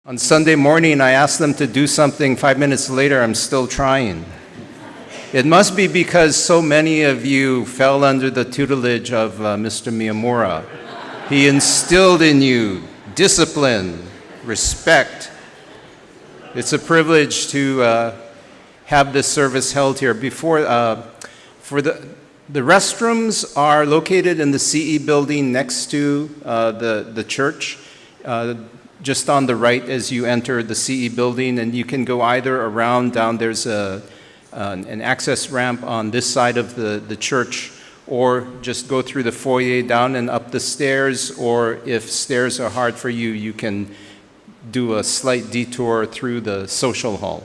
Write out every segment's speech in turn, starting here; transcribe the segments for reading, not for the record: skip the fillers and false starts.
On Sunday morning, I asked them to do something. 5 minutes later, I'm still trying. It must be because so many of you fell under the tutelage of Mr. Miyamura. He instilled in you discipline, respect. It's a privilege to have this service held here. The restrooms are located in the CE building next to the church. Just on the right as you enter the CE building, and you can go either around down. There's an access ramp on this side of the church, or just go through the foyer down and up the stairs, or if stairs are hard for you, you can do a slight detour through the social hall.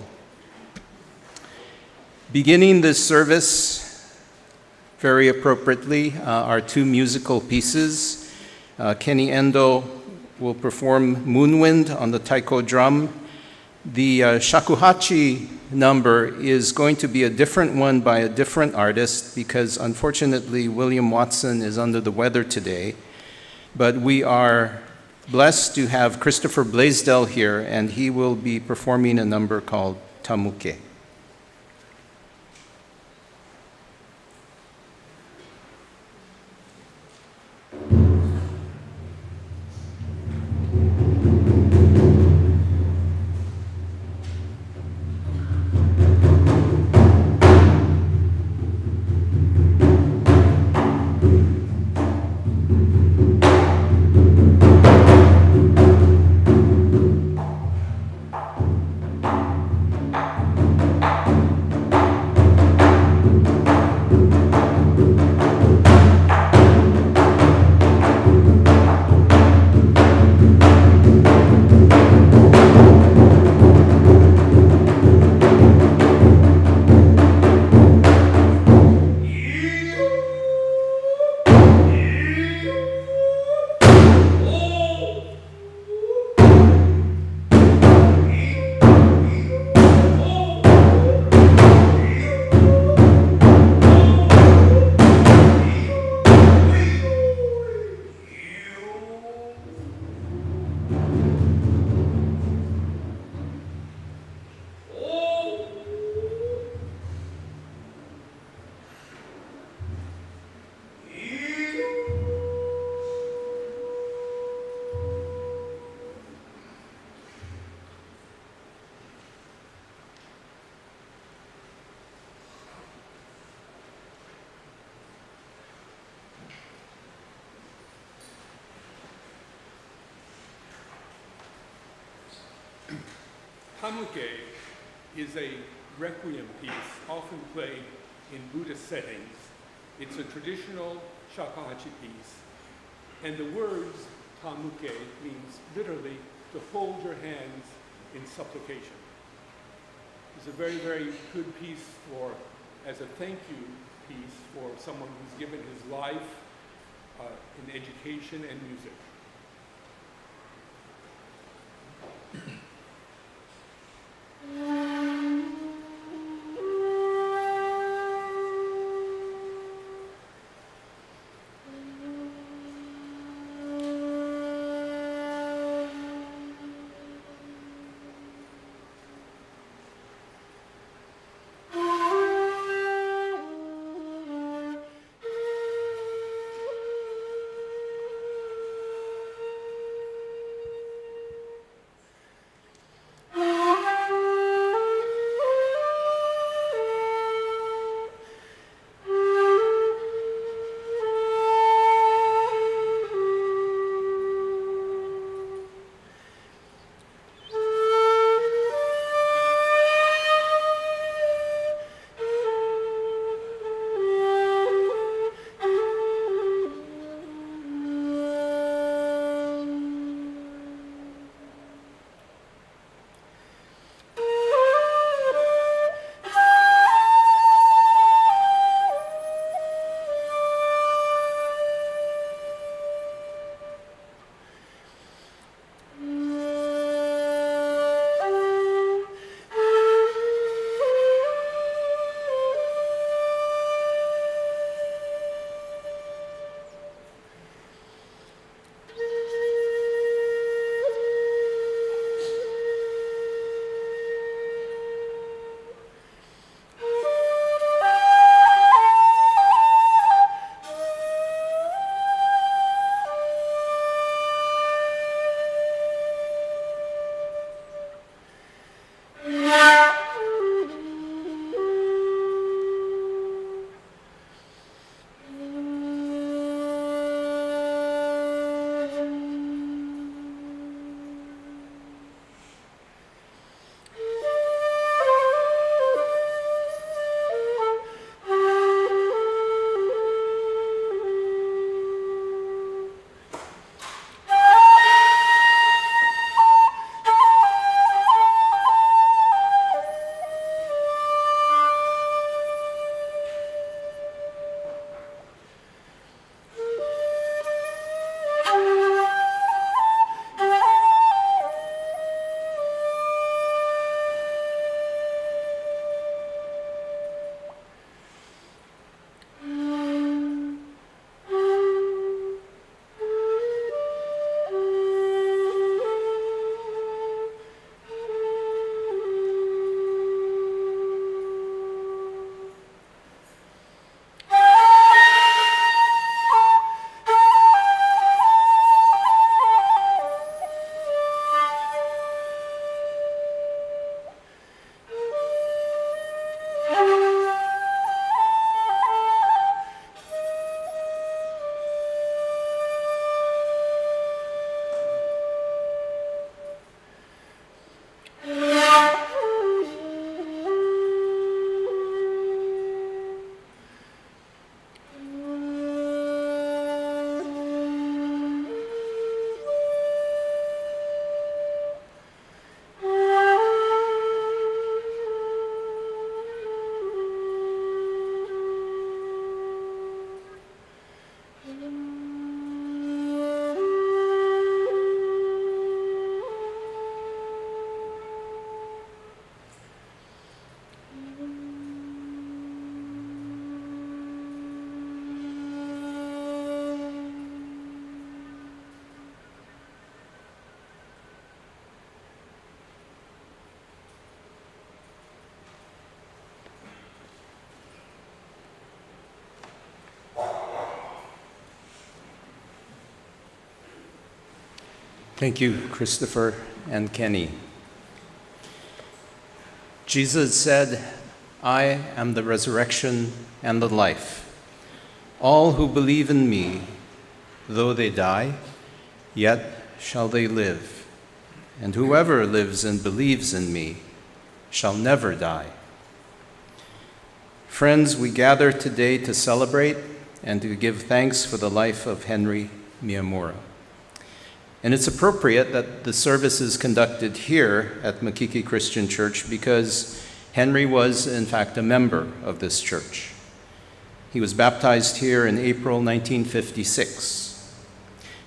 Beginning this service, very appropriately, are two musical pieces. Kenny Endo will perform Moonwind on the taiko drum. The shakuhachi number is going to be a different one by a different artist because unfortunately William Watson is under the weather today. But we are blessed to have Christopher Blaisdell here, and he will be performing a number called Tamuke. Tamuke is a requiem piece often played in Buddhist settings. It's a traditional shakuhachi piece, and the words tamuke means literally to hold your hands in supplication. It's a very, very good piece as a thank you piece for someone who's given his life in education and music. Thank you, Christopher and Kenny. Jesus said, "I am the resurrection and the life. All who believe in me, though they die, yet shall they live. And whoever lives and believes in me shall never die." Friends, we gather today to celebrate and to give thanks for the life of Henry Miyamura. And it's appropriate that the service is conducted here at Makiki Christian Church because Henry was, in fact, a member of this church. He was baptized here in April 1956.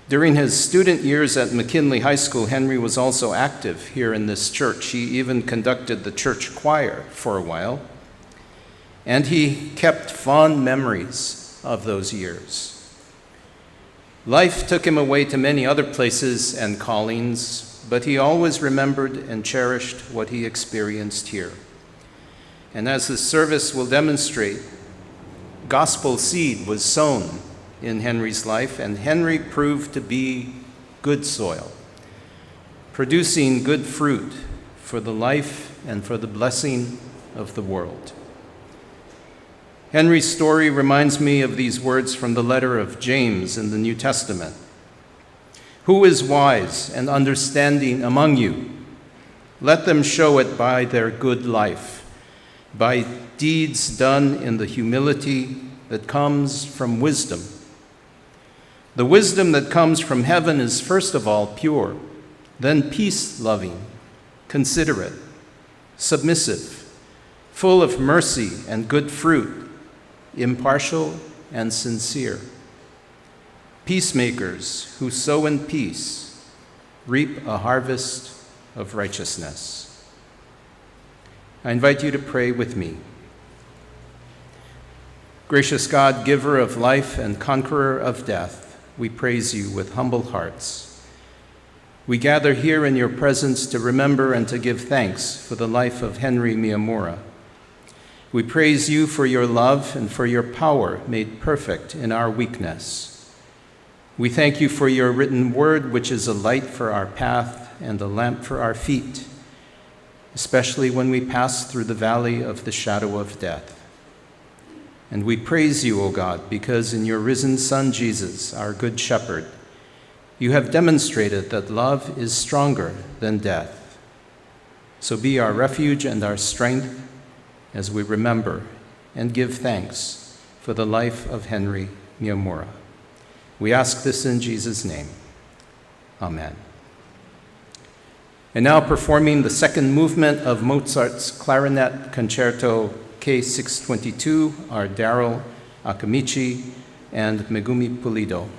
During his student years at McKinley High School, Henry was also active here in this church. He even conducted the church choir for a while, and he kept fond memories of those years. Life took him away to many other places and callings, but he always remembered and cherished what he experienced here. And as the service will demonstrate, gospel seed was sown in Henry's life, and Henry proved to be good soil, producing good fruit for the life and for the blessing of the world. Henry's story reminds me of these words from the letter of James in the New Testament. "Who is wise and understanding among you? Let them show it by their good life, by deeds done in the humility that comes from wisdom. The wisdom that comes from heaven is first of all pure, then peace-loving, considerate, submissive, full of mercy and good fruit, impartial and sincere. Peacemakers who sow in peace reap a harvest of righteousness." I invite you to pray with me. Gracious God, giver of life and conqueror of death, we praise you with humble hearts. We gather here in your presence to remember and to give thanks for the life of Henry Miyamura. We praise you for your love and for your power made perfect in our weakness. We thank you for your written word, which is a light for our path and a lamp for our feet, especially when we pass through the valley of the shadow of death. And we praise you, O God, because in your risen Son, Jesus, our good shepherd, you have demonstrated that love is stronger than death. So be our refuge and our strength as we remember and give thanks for the life of Henry Miyamura. We ask this in Jesus' name. Amen. And now performing the second movement of Mozart's Clarinet Concerto K622 are Daryl Akamichi and Megumi Pulido.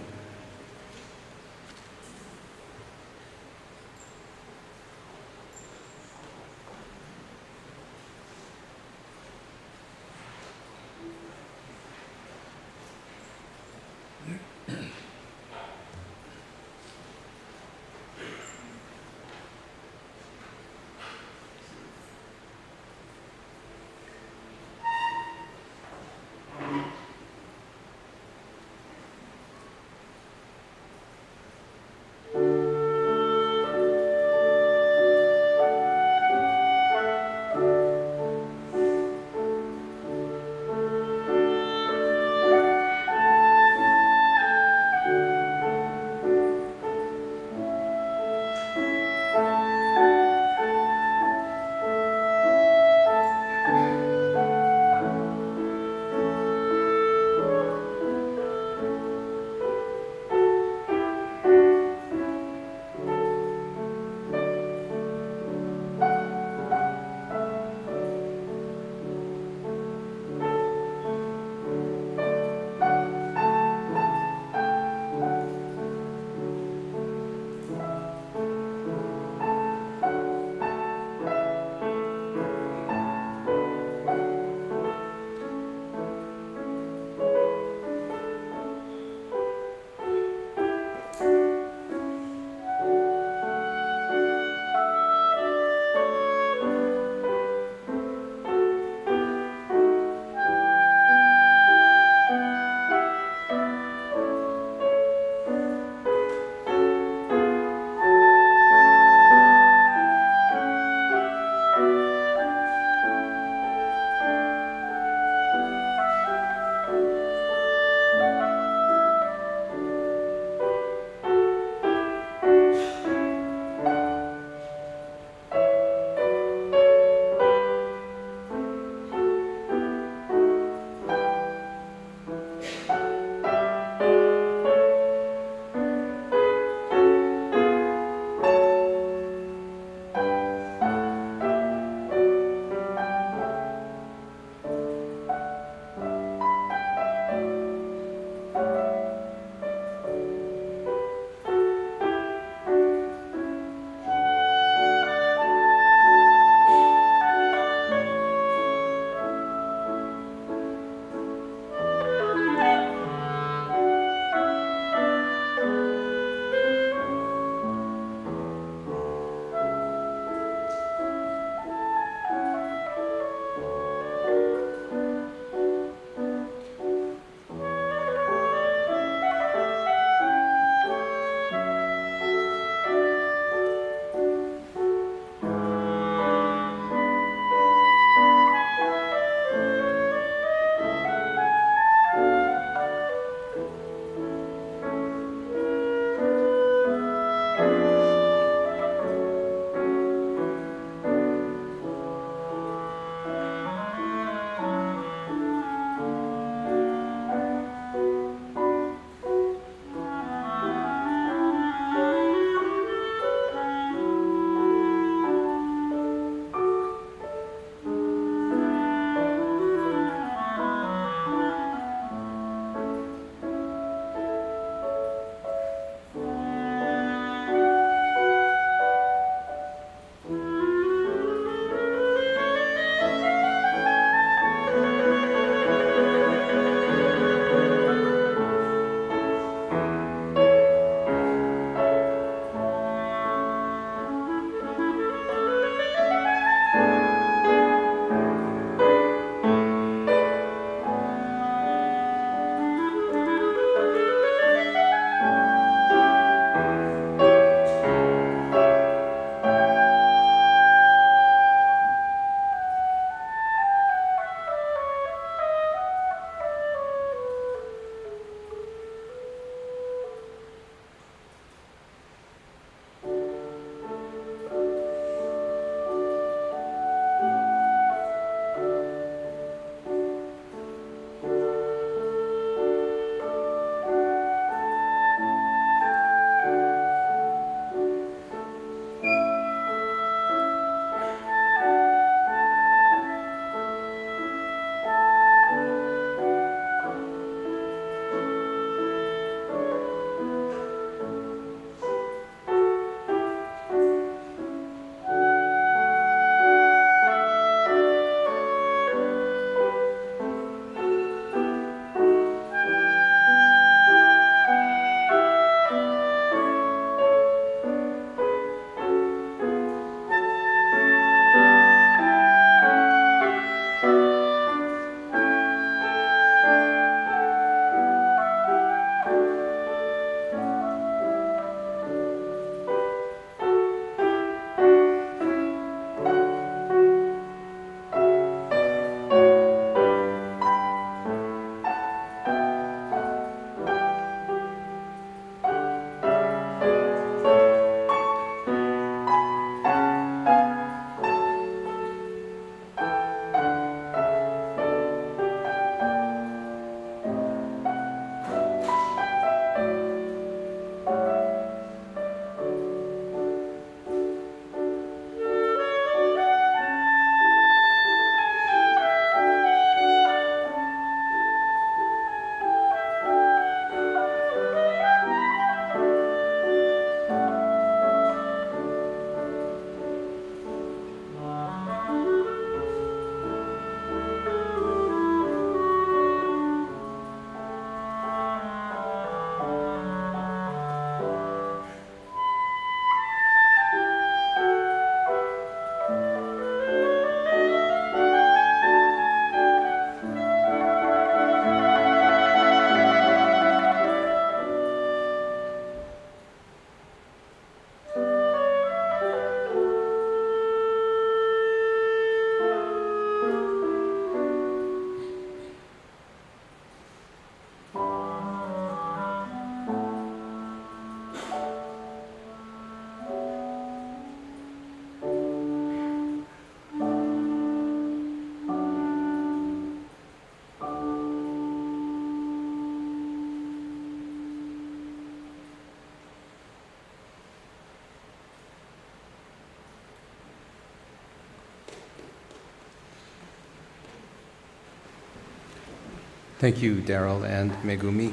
Thank you, Daryl and Megumi.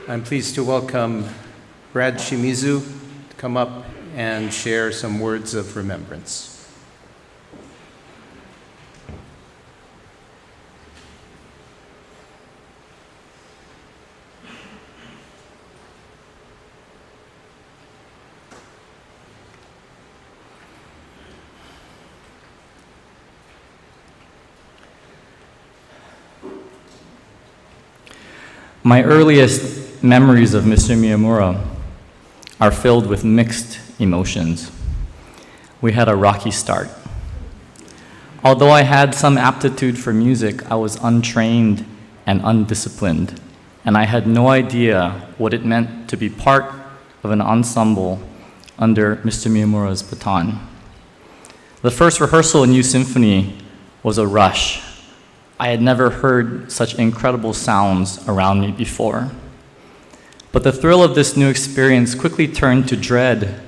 I'm pleased to welcome Brad Shimizu to come up and share some words of remembrance. My earliest memories of Mr. Miyamura are filled with mixed emotions. We had a rocky start. Although I had some aptitude for music, I was untrained and undisciplined, and I had no idea what it meant to be part of an ensemble under Mr. Miyamura's baton. The first rehearsal in Youth Symphony was a rush. I had never heard such incredible sounds around me before. But the thrill of this new experience quickly turned to dread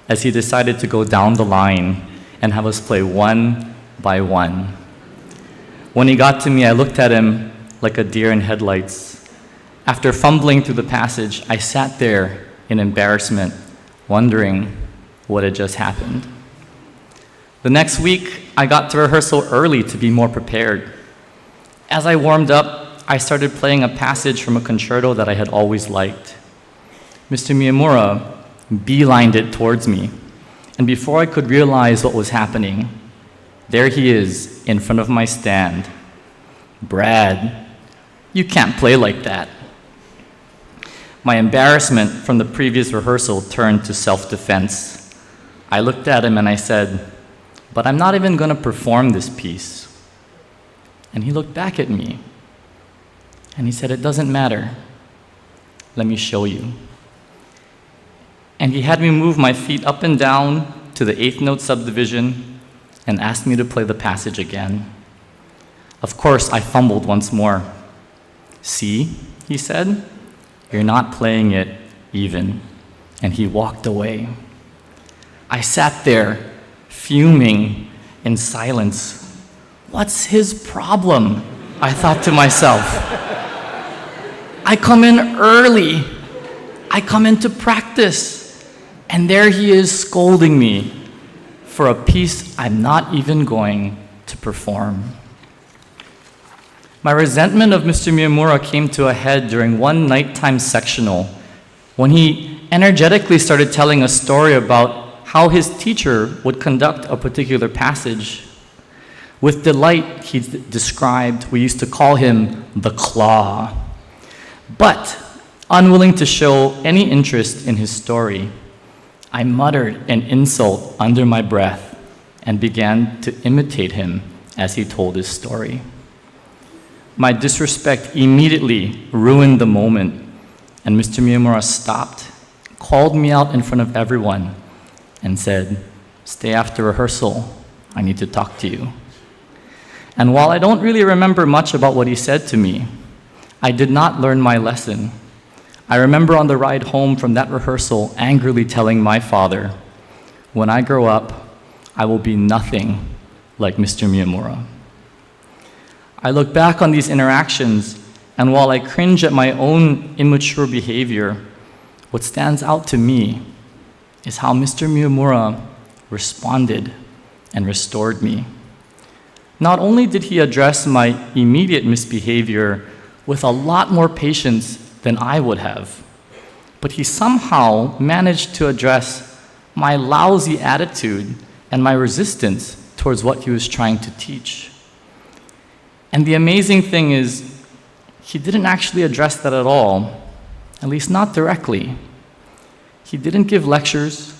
as he decided to go down the line and have us play one by one. When he got to me, I looked at him like a deer in headlights. After fumbling through the passage, I sat there in embarrassment, wondering what had just happened. The next week, I got to rehearsal early to be more prepared. As I warmed up, I started playing a passage from a concerto that I had always liked. Mr. Miyamura beelined it towards me, and before I could realize what was happening, there he is in front of my stand. "Brad, you can't play like that." My embarrassment from the previous rehearsal turned to self-defense. I looked at him and I said, "But I'm not even going to perform this piece." And he looked back at me, and he said, "It doesn't matter. Let me show you." And he had me move my feet up and down to the eighth note subdivision and asked me to play the passage again. Of course, I fumbled once more. "See," he said, "you're not playing it even." And he walked away. I sat there, fuming in silence. What's his problem? I thought to myself. I come in early. I come in to practice. And there he is scolding me for a piece I'm not even going to perform. My resentment of Mr. Miyamura came to a head during one nighttime sectional when he energetically started telling a story about how his teacher would conduct a particular passage. With delight, he described, we used to call him the Claw. But, unwilling to show any interest in his story, I muttered an insult under my breath and began to imitate him as he told his story. My disrespect immediately ruined the moment, and Mr. Miyamura stopped, called me out in front of everyone, and said, "Stay after rehearsal. I need to talk to you." And while I don't really remember much about what he said to me, I did not learn my lesson. I remember on the ride home from that rehearsal angrily telling my father, "When I grow up, I will be nothing like Mr. Miyamura." I look back on these interactions, and while I cringe at my own immature behavior, what stands out to me is how Mr. Miyamura responded and restored me. Not only did he address my immediate misbehavior with a lot more patience than I would have, but he somehow managed to address my lousy attitude and my resistance towards what he was trying to teach. And the amazing thing is, he didn't actually address that at all, at least not directly. He didn't give lectures.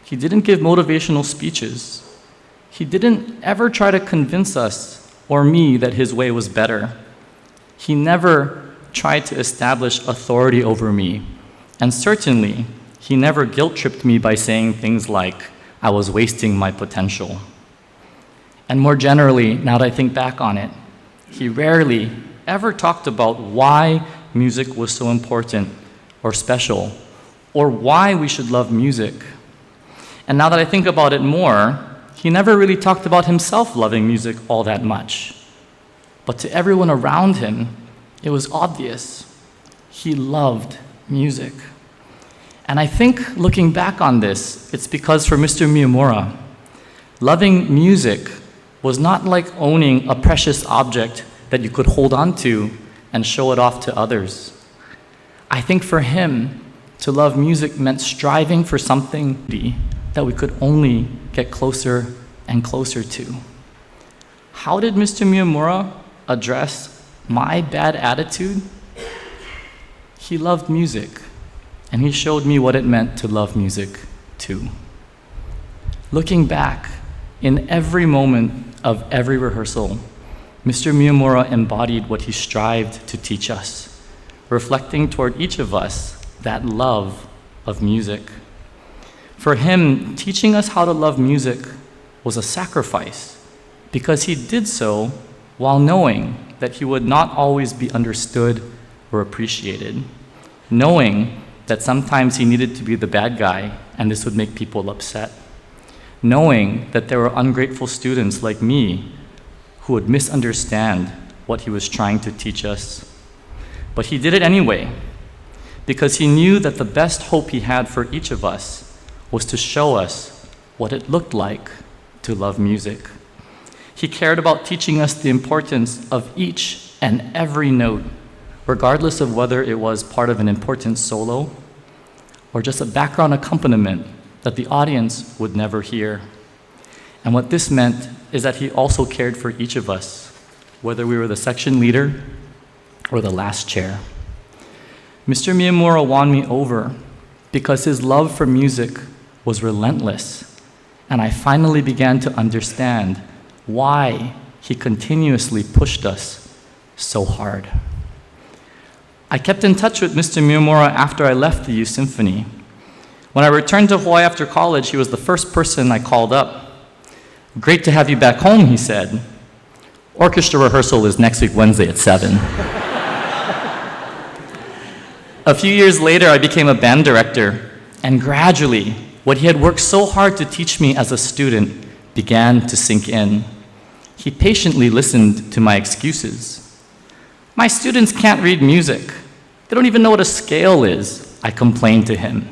He didn't give motivational speeches. He didn't ever try to convince us or me that his way was better. He never tried to establish authority over me, and certainly he never guilt-tripped me by saying things like I was wasting my potential. And more generally, now that I think back on it, he rarely ever talked about why music was so important or special, or why we should love music. And now that I think about it more, he never really talked about himself loving music all that much. But to everyone around him, It was obvious. He loved music. And I think looking back on this, it's because for Mr. Miyamura, loving music was not like owning a precious object that you could hold on to and show it off to others. I think for him, to love music meant striving for something that we could only get closer and closer to. How did Mr. Miyamura address my bad attitude? He loved music, and he showed me what it meant to love music too. Looking back, in every moment of every rehearsal, Mr. Miyamura embodied what he strived to teach us, reflecting toward each of us that love of music. For him, teaching us how to love music was a sacrifice because he did so while knowing that he would not always be understood or appreciated, knowing that sometimes he needed to be the bad guy and this would make people upset, knowing that there were ungrateful students like me who would misunderstand what he was trying to teach us. But he did it anyway, because he knew that the best hope he had for each of us was to show us what it looked like to love music. He cared about teaching us the importance of each and every note, regardless of whether it was part of an important solo or just a background accompaniment that the audience would never hear. And what this meant is that he also cared for each of us, whether we were the section leader or the last chair. Mr. Miyamura won me over because his love for music was relentless, and I finally began to understand why he continuously pushed us so hard. I kept in touch with Mr. Miyamura after I left the Youth Symphony. When I returned to Hawaii after college, he was the first person I called up. "Great to have you back home," he said. "Orchestra rehearsal is next week, Wednesday at 7. A few years later, I became a band director, and gradually, what he had worked so hard to teach me as a student began to sink in. He patiently listened to my excuses. "My students can't read music. They don't even know what a scale is," I complained to him.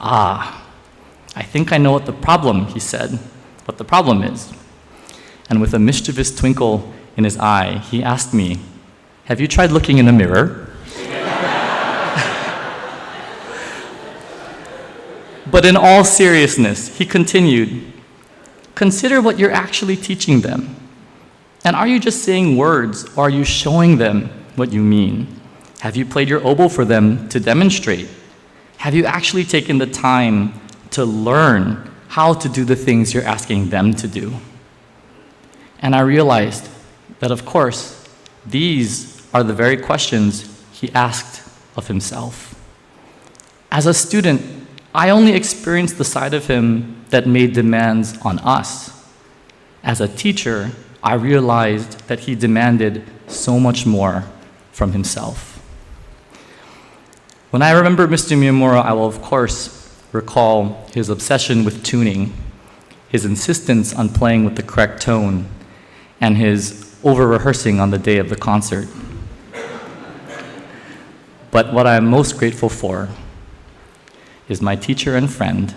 I think I know what the problem," he said, "what the problem is." And with a mischievous twinkle in his eye, he asked me, "Have you tried looking in a mirror?" But in all seriousness, he continued, "Consider what you're actually teaching them. And are you just saying words, or are you showing them what you mean? Have you played your oboe for them to demonstrate? Have you actually taken the time to learn how to do the things you're asking them to do?" And I realized that, of course, these are the very questions he asked of himself. As a student, I only experienced the side of him that made demands on us. As a teacher, I realized that he demanded so much more from himself. When I remember Mr. Miyamura, I will of course recall his obsession with tuning, his insistence on playing with the correct tone, and his over-rehearsing on the day of the concert. But what I am most grateful for is my teacher and friend,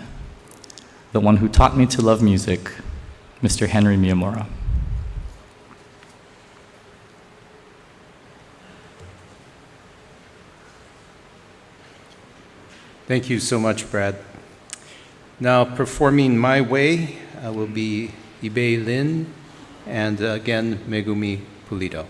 the one who taught me to love music, Mr. Henry Miyamura. Thank you so much, Brad. Now, performing My Way will be Ibe Lin and again, Megumi Pulido.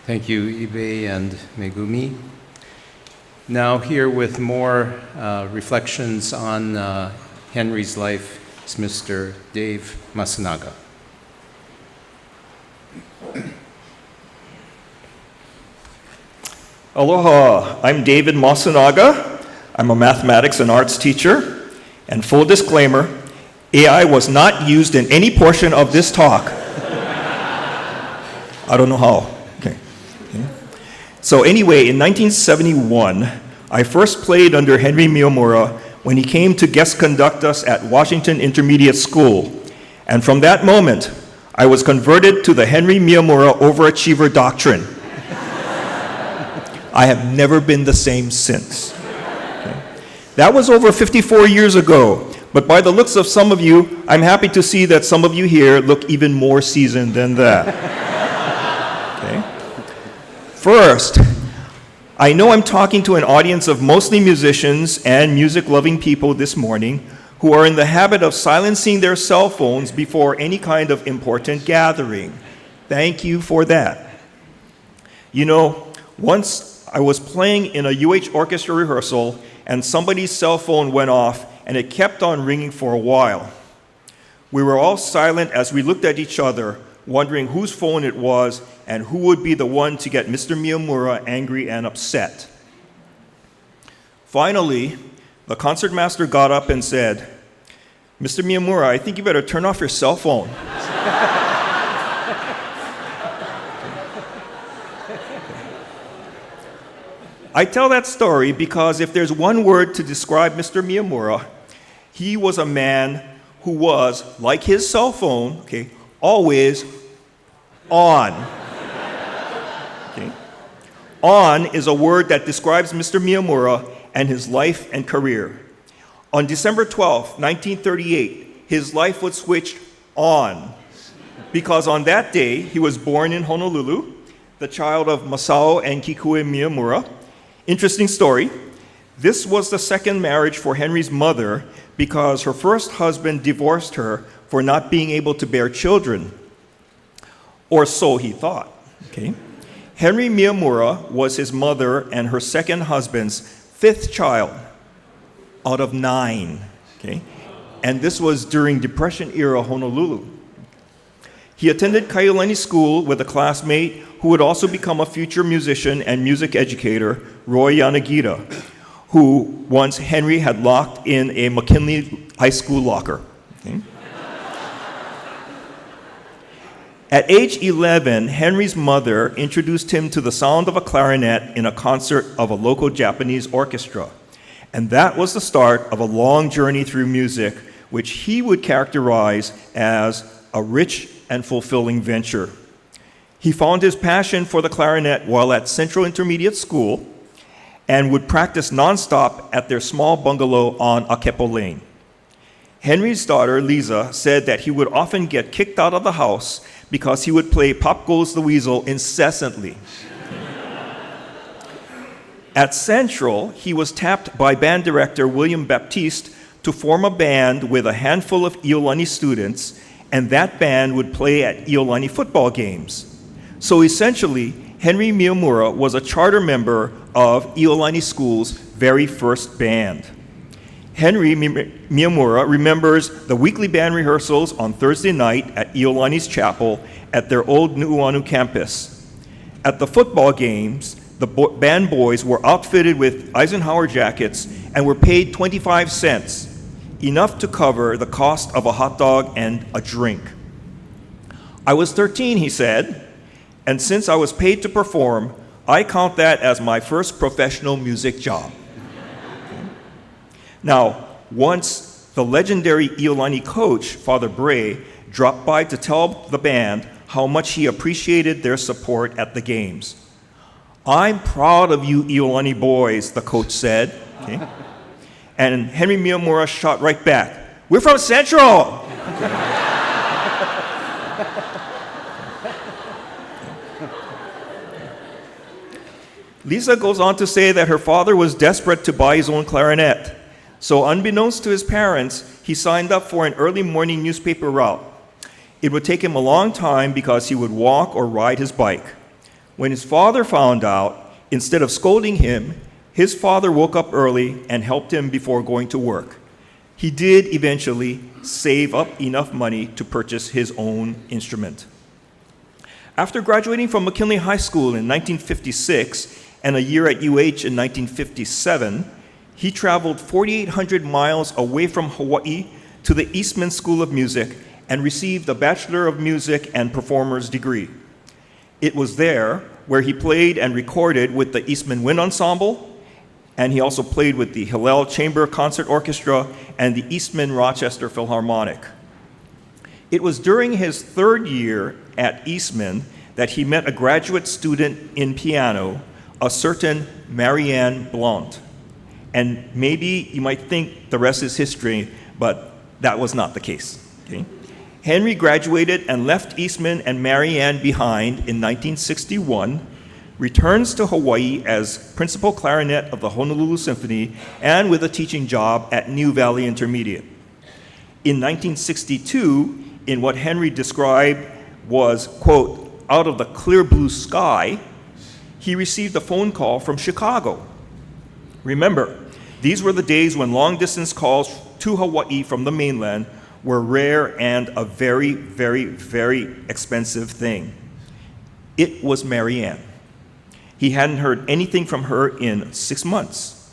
Thank you, Ibe and Megumi. Now here with more reflections on Henry's life is Mr. Dave Masanaga. Aloha, I'm David Masanaga. I'm a mathematics and arts teacher. And full disclaimer, AI was not used in any portion of this talk. I don't know how. Okay. So anyway, in 1971, I first played under Henry Miyamura when he came to guest conduct us at Washington Intermediate School. And from that moment, I was converted to the Henry Miyamura overachiever doctrine. I have never been the same since. Okay. That was over 54 years ago, but by the looks of some of you, I'm happy to see that some of you here look even more seasoned than that. Okay. First, I know I'm talking to an audience of mostly musicians and music-loving people this morning who are in the habit of silencing their cell phones before any kind of important gathering. Thank you for that. You know, once I was playing in a UH orchestra rehearsal and somebody's cell phone went off and it kept on ringing for a while. We were all silent as we looked at each other, wondering whose phone it was and who would be the one to get Mr. Miyamura angry and upset. Finally, the concertmaster got up and said, "Mr. Miyamura, I think you better turn off your cell phone." I tell that story because if there's one word to describe Mr. Miyamura, he was a man who was, like his cell phone, okay, always on. Okay? On is a word that describes Mr. Miyamura and his life and career. On December 12, 1938, his life was switched on because on that day he was born in Honolulu, the child of Masao and Kikue Miyamura. Interesting story. This was the second marriage for Henry's mother because her first husband divorced her for not being able to bear children. Or so he thought. Okay? Henry Miyamura was his mother and her second husband's fifth child out of 9. Okay? And this was during Depression-era Honolulu. He attended Kaiulani School with a classmate who would also become a future musician and music educator, Roy Yanagita, who once Henry had locked in a McKinley High School locker. Okay? At age 11, Henry's mother introduced him to the sound of a clarinet in a concert of a local Japanese orchestra. And that was the start of a long journey through music, which he would characterize as a rich and fulfilling venture. He found his passion for the clarinet while at Central Intermediate School and would practice nonstop at their small bungalow on Akepo Lane. Henry's daughter, Lisa, said that he would often get kicked out of the house because he would play Pop Goes the Weasel incessantly. At Central, he was tapped by band director William Baptiste to form a band with a handful of Iolani students, and that band would play at Iolani football games. So essentially, Henry Miyamura was a charter member of Iolani School's very first band. Henry Miyamura remembers the weekly band rehearsals on Thursday night at Iolani's chapel at their old Nu'uanu campus. At the football games, the band boys were outfitted with Eisenhower jackets and were paid 25 cents, enough to cover the cost of a hot dog and a drink. I was 13, he said, and since I was paid to perform, I count that as my first professional music job. Now, once the legendary Iolani coach, Father Bray, dropped by to tell the band how much he appreciated their support at the games. "I'm proud of you Iolani boys," the coach said. Okay. And Henry Miyamura shot right back, "We're from Central!" Lisa goes on to say that her father was desperate to buy his own clarinet. So unbeknownst to his parents, he signed up for an early morning newspaper route. It would take him a long time because he would walk or ride his bike. When his father found out, instead of scolding him, his father woke up early and helped him before going to work. He did eventually save up enough money to purchase his own instrument. After graduating from McKinley High School in 1956 and a year at UH in 1957, he traveled 4,800 miles away from Hawaii to the Eastman School of Music and received a Bachelor of Music and Performer's degree. It was there where he played and recorded with the Eastman Wind Ensemble, and he also played with the Hillel Chamber Concert Orchestra and the Eastman Rochester Philharmonic. It was during his third year at Eastman that he met a graduate student in piano, a certain Marianne Blount. And maybe you might think the rest is history, but that was not the case. Okay? Henry graduated and left Eastman and Marianne behind in 1961, returns to Hawaii as principal clarinet of the Honolulu Symphony and with a teaching job at New Valley Intermediate. In 1962, in what Henry described was, quote, out of the clear blue sky, he received a phone call from Chicago. Remember, these were the days when long-distance calls to Hawaii from the mainland were rare and a very, very, very expensive thing. It was Marianne. He hadn't heard anything from her in 6 months.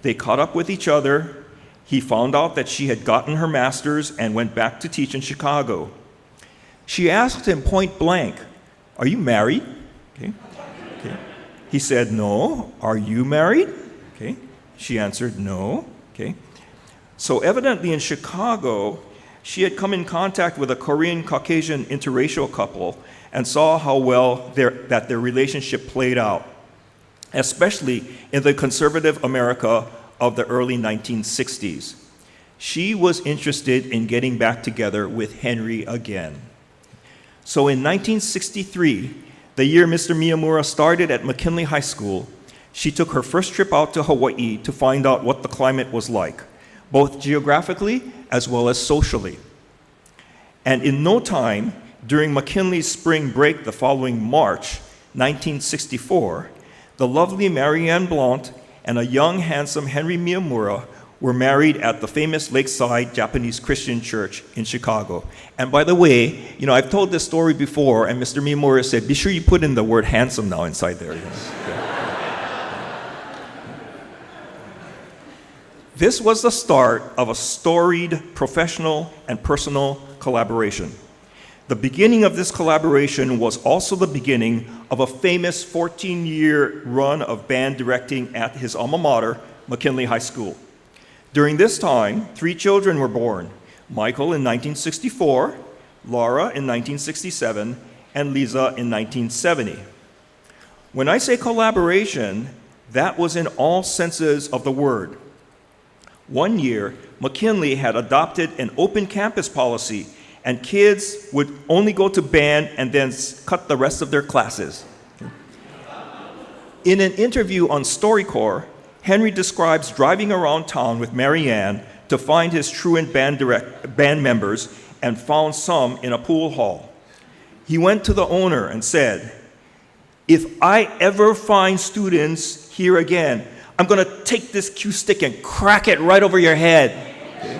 They caught up with each other. He found out that she had gotten her master's and went back to teach in Chicago. She asked him point blank, "Are you married?" Okay. He said, "No." "Are you married?" Okay. She answered, "No." Okay. So evidently in Chicago, she had come in contact with a Korean-Caucasian interracial couple and saw how well that their relationship played out, especially in the conservative America of the early 1960s. She was interested in getting back together with Henry again. So in 1963, the year Mr. Miyamura started at McKinley High School, she took her first trip out to Hawaii to find out what the climate was like, both geographically as well as socially. And in no time, during McKinley's spring break the following March, 1964, the lovely Marianne Blount and a young, handsome Henry Miyamura were married at the famous Lakeside Japanese Christian Church in Chicago. And by the way, I've told this story before, and Mr. Miyamura said, be sure you put in the word handsome now inside there. This was the start of a storied professional and personal collaboration. The beginning of this collaboration was also the beginning of a famous 14-year run of band directing at his alma mater, McKinley High School. During this time, 3 children were born: Michael in 1964, Laura in 1967, and Lisa in 1970. When I say collaboration, that was in all senses of the word. One year, McKinley had adopted an open campus policy, and kids would only go to band and then cut the rest of their classes. In an interview on StoryCorps, Henry describes driving around town with Marianne to find his truant band members and found some in a pool hall. He went to the owner and said, "If I ever find students here again, I'm going to take this cue stick and crack it right over your head." Okay.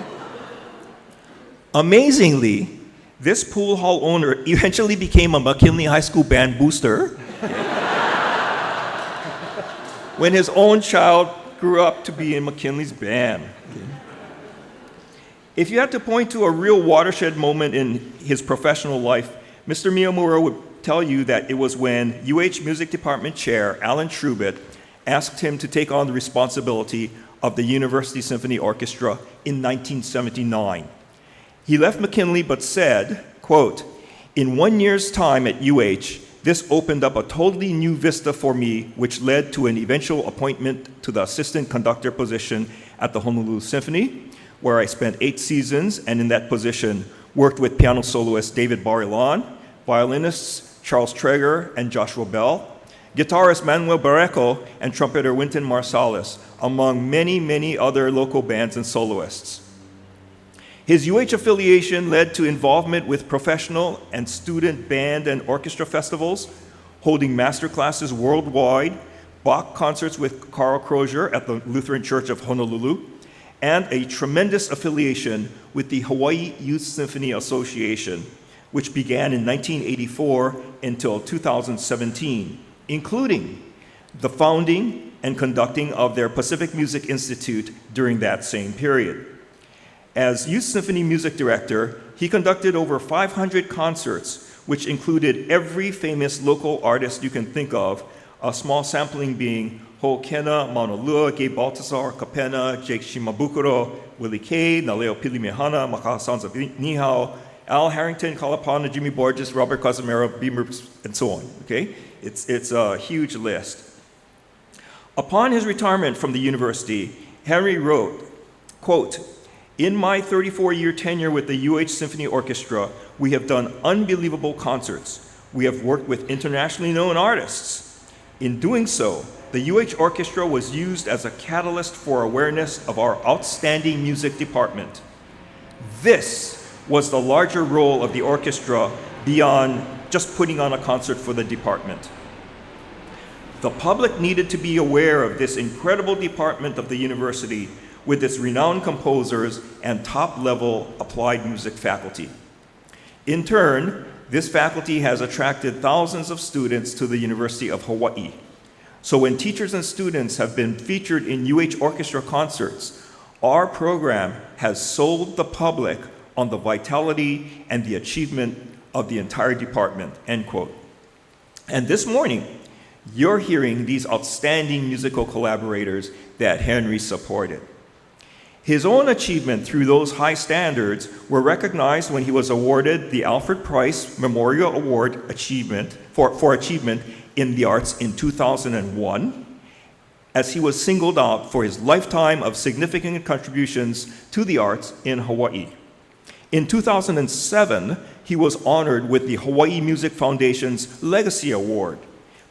Amazingly, this pool hall owner eventually became a McKinley High School band booster when his own child grew up to be in McKinley's band. Okay. If you had to point to a real watershed moment in his professional life, Mr. Miyamura would tell you that it was when UH Music Department Chair Alan Trubit asked him to take on the responsibility of the University Symphony Orchestra in 1979. He left McKinley but said, quote, "In 1 year's time at UH, this opened up a totally new vista for me, which led to an eventual appointment to the assistant conductor position at the Honolulu Symphony, where I spent 8 seasons, and in that position worked with piano soloist David Barilan, violinists Charles Traeger and Joshua Bell, guitarist Manuel Barreco, and trumpeter Wynton Marsalis, among many, many other local bands and soloists. His UH affiliation led to involvement with professional and student band and orchestra festivals, holding master classes worldwide, Bach concerts with Carl Crozier at the Lutheran Church of Honolulu, and a tremendous affiliation with the Hawaii Youth Symphony Association, which began in 1984 until 2017, including the founding and conducting of their Pacific Music Institute during that same period. As Youth Symphony Music Director, he conducted over 500 concerts, which included every famous local artist you can think of, a small sampling being Ho'okena, Mauna Lua, Gabe Baltasar, Kapena, Jake Shimabukuro, Willie Kay, Naleo Pilimehana, Makaha Sansa Nihao, Al Harrington, Kalapana, Jimmy Borges, Robert Casimiro, Beamer, and so on, okay? It's a huge list. Upon his retirement from the university, Henry wrote, quote, "In my 34-year tenure with the UH Symphony Orchestra, we have done unbelievable concerts. We have worked with internationally known artists. In doing so, the UH Orchestra was used as a catalyst for awareness of our outstanding music department. This was the larger role of the orchestra beyond just putting on a concert for the department. The public needed to be aware of this incredible department of the university with its renowned composers and top-level applied music faculty. In turn, this faculty has attracted thousands of students to the University of Hawaii. So when teachers and students have been featured in UH Orchestra concerts, our program has sold the public on the vitality and the achievement of the entire department," end quote. And this morning, you're hearing these outstanding musical collaborators that Henry supported. His own achievement through those high standards were recognized when he was awarded the Alfred Price Memorial Award for Achievement in the Arts in 2001, as he was singled out for his lifetime of significant contributions to the arts in Hawaii. In 2007, he was honored with the Hawaii Music Foundation's Legacy Award,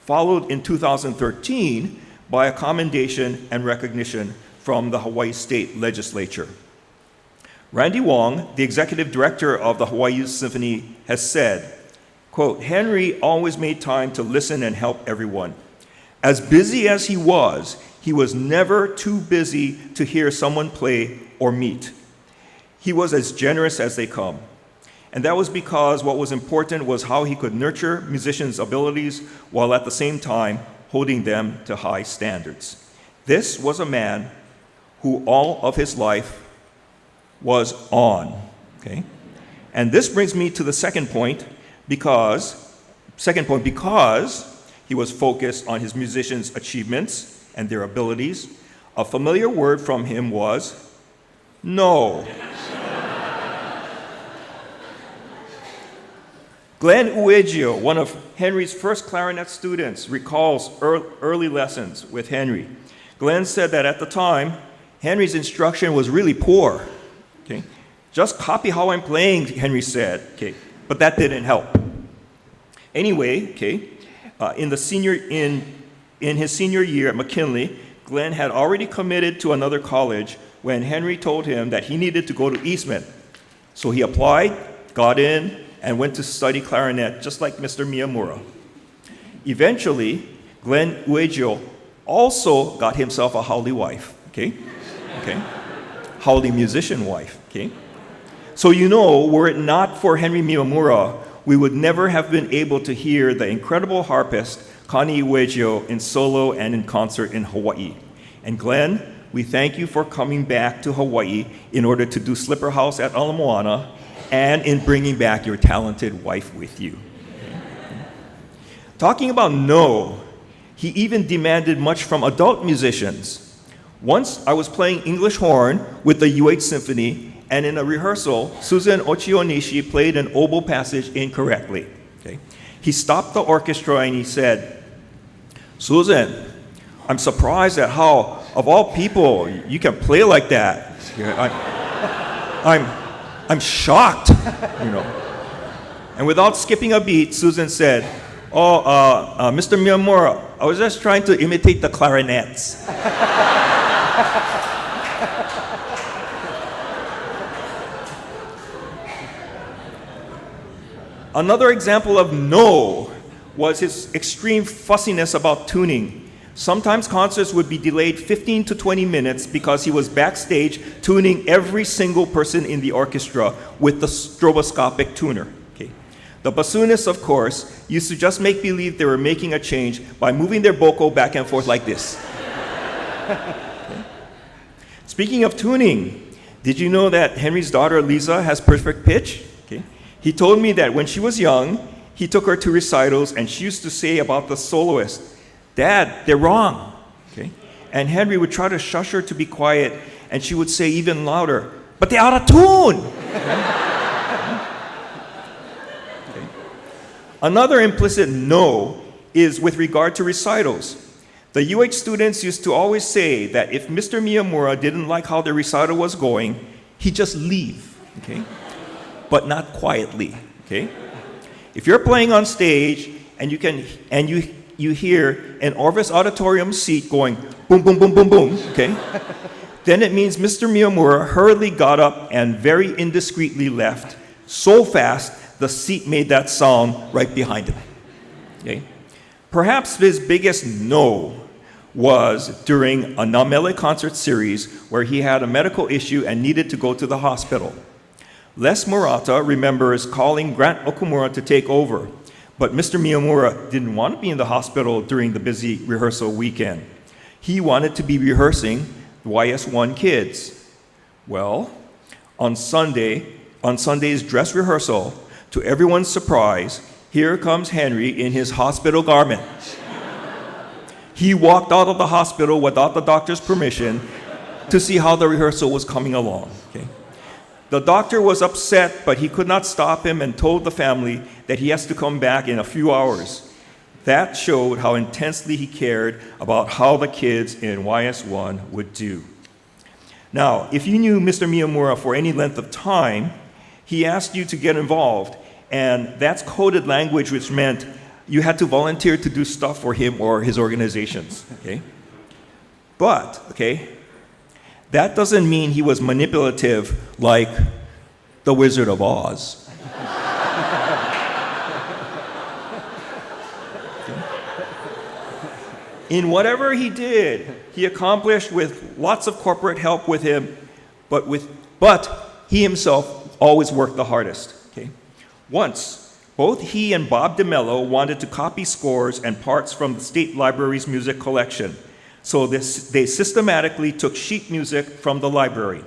followed in 2013 by a commendation and recognition from the Hawaii State Legislature. Randy Wong, the executive director of the Hawaii Youth Symphony, has said, quote, "Henry always made time to listen and help everyone. As busy as he was never too busy to hear someone play or meet. He was as generous as they come. And that was because what was important was how he could nurture musicians' abilities while at the same time holding them to high standards. This was a man who all of his life was on." Okay? And this brings me to the second point, because he was focused on his musicians' achievements and their abilities, a familiar word from him was no. Glenn Uegio, one of Henry's first clarinet students, recalls early lessons with Henry. Glenn said that at the time, Henry's instruction was really poor. Okay? "Just copy how I'm playing," Henry said. Okay? But that didn't help. Anyway, okay, in his senior year at McKinley, Glenn had already committed to another college when Henry told him that he needed to go to Eastman. So he applied, got in, and went to study clarinet just like Mr. Miyamura. Eventually, Glenn Uegio also got himself a haole wife, okay? Haole musician wife, okay? So you know, were it not for Henry Miyamura, we would never have been able to hear the incredible harpist Connie Uegio in solo and in concert in Hawaii. And Glenn, we thank you for coming back to Hawaii in order to do Slipper House at Ala Moana and in bringing back your talented wife with you. Talking about no, he even demanded much from adult musicians. Once I was playing English horn with the UH Symphony, and in a rehearsal, Susan Ochionishi played an oboe passage incorrectly. Okay? He stopped the orchestra and he said, "Susan, I'm surprised at how, of all people, you can play like that. I'm shocked, you know." And without skipping a beat, Susan said, Mr. Miyamura, I was just trying to imitate the clarinets." Another example of no was his extreme fussiness about tuning. Sometimes concerts would be delayed 15 to 20 minutes because he was backstage tuning every single person in the orchestra with the stroboscopic tuner. Okay. The bassoonists, of course, used to just make believe they were making a change by moving their boko back and forth like this. Okay. Speaking of tuning, did you know that Henry's daughter Lisa has perfect pitch? Okay. He told me that when she was young, he took her to recitals and she used to say about the soloist, "Dad, they're wrong." Okay? And Henry would try to shush her to be quiet, and she would say even louder, "But they're out of tune." Okay. Another implicit no is with regard to recitals. The UH students used to always say that if Mr. Miyamura didn't like how the recital was going, he'd just leave, okay? But not quietly, okay? If you're playing on stage and you hear an Orvis Auditorium seat going boom, boom, boom, boom, boom, okay? Then it means Mr. Miyamura hurriedly got up and very indiscreetly left, so fast the seat made that sound right behind him, okay? Perhaps his biggest no was during a Namele concert series where he had a medical issue and needed to go to the hospital. Les Murata remembers calling Grant Okumura to take over, but Mr. Miyamura didn't want to be in the hospital during the busy rehearsal weekend. He wanted to be rehearsing the YS1 kids. Well, on Sunday's dress rehearsal, to everyone's surprise, here comes Henry in his hospital garment. He walked out of the hospital without the doctor's permission to see how the rehearsal was coming along. Okay? The doctor was upset, but he could not stop him and told the family that he has to come back in a few hours. That showed how intensely he cared about how the kids in YS1 would do. Now, if you knew Mr. Miyamura for any length of time, he asked you to get involved, and that's coded language, which meant you had to volunteer to do stuff for him or his organizations, okay? But, okay, that doesn't mean he was manipulative like the Wizard of Oz. In whatever he did, he accomplished with lots of corporate help with him, but he himself always worked the hardest. Okay? Once, both he and Bob DeMello wanted to copy scores and parts from the State Library's music collection, so they systematically took sheet music from the library.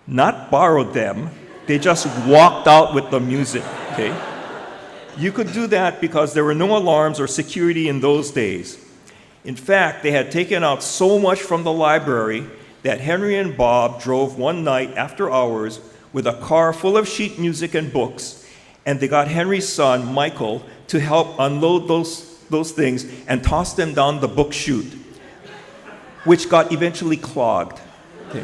Not borrowed them, they just walked out with the music. Okay? You could do that because there were no alarms or security in those days. In fact, they had taken out so much from the library that Henry and Bob drove one night after hours with a car full of sheet music and books, and they got Henry's son, Michael, to help unload those things and toss them down the book chute, which got eventually clogged. Okay?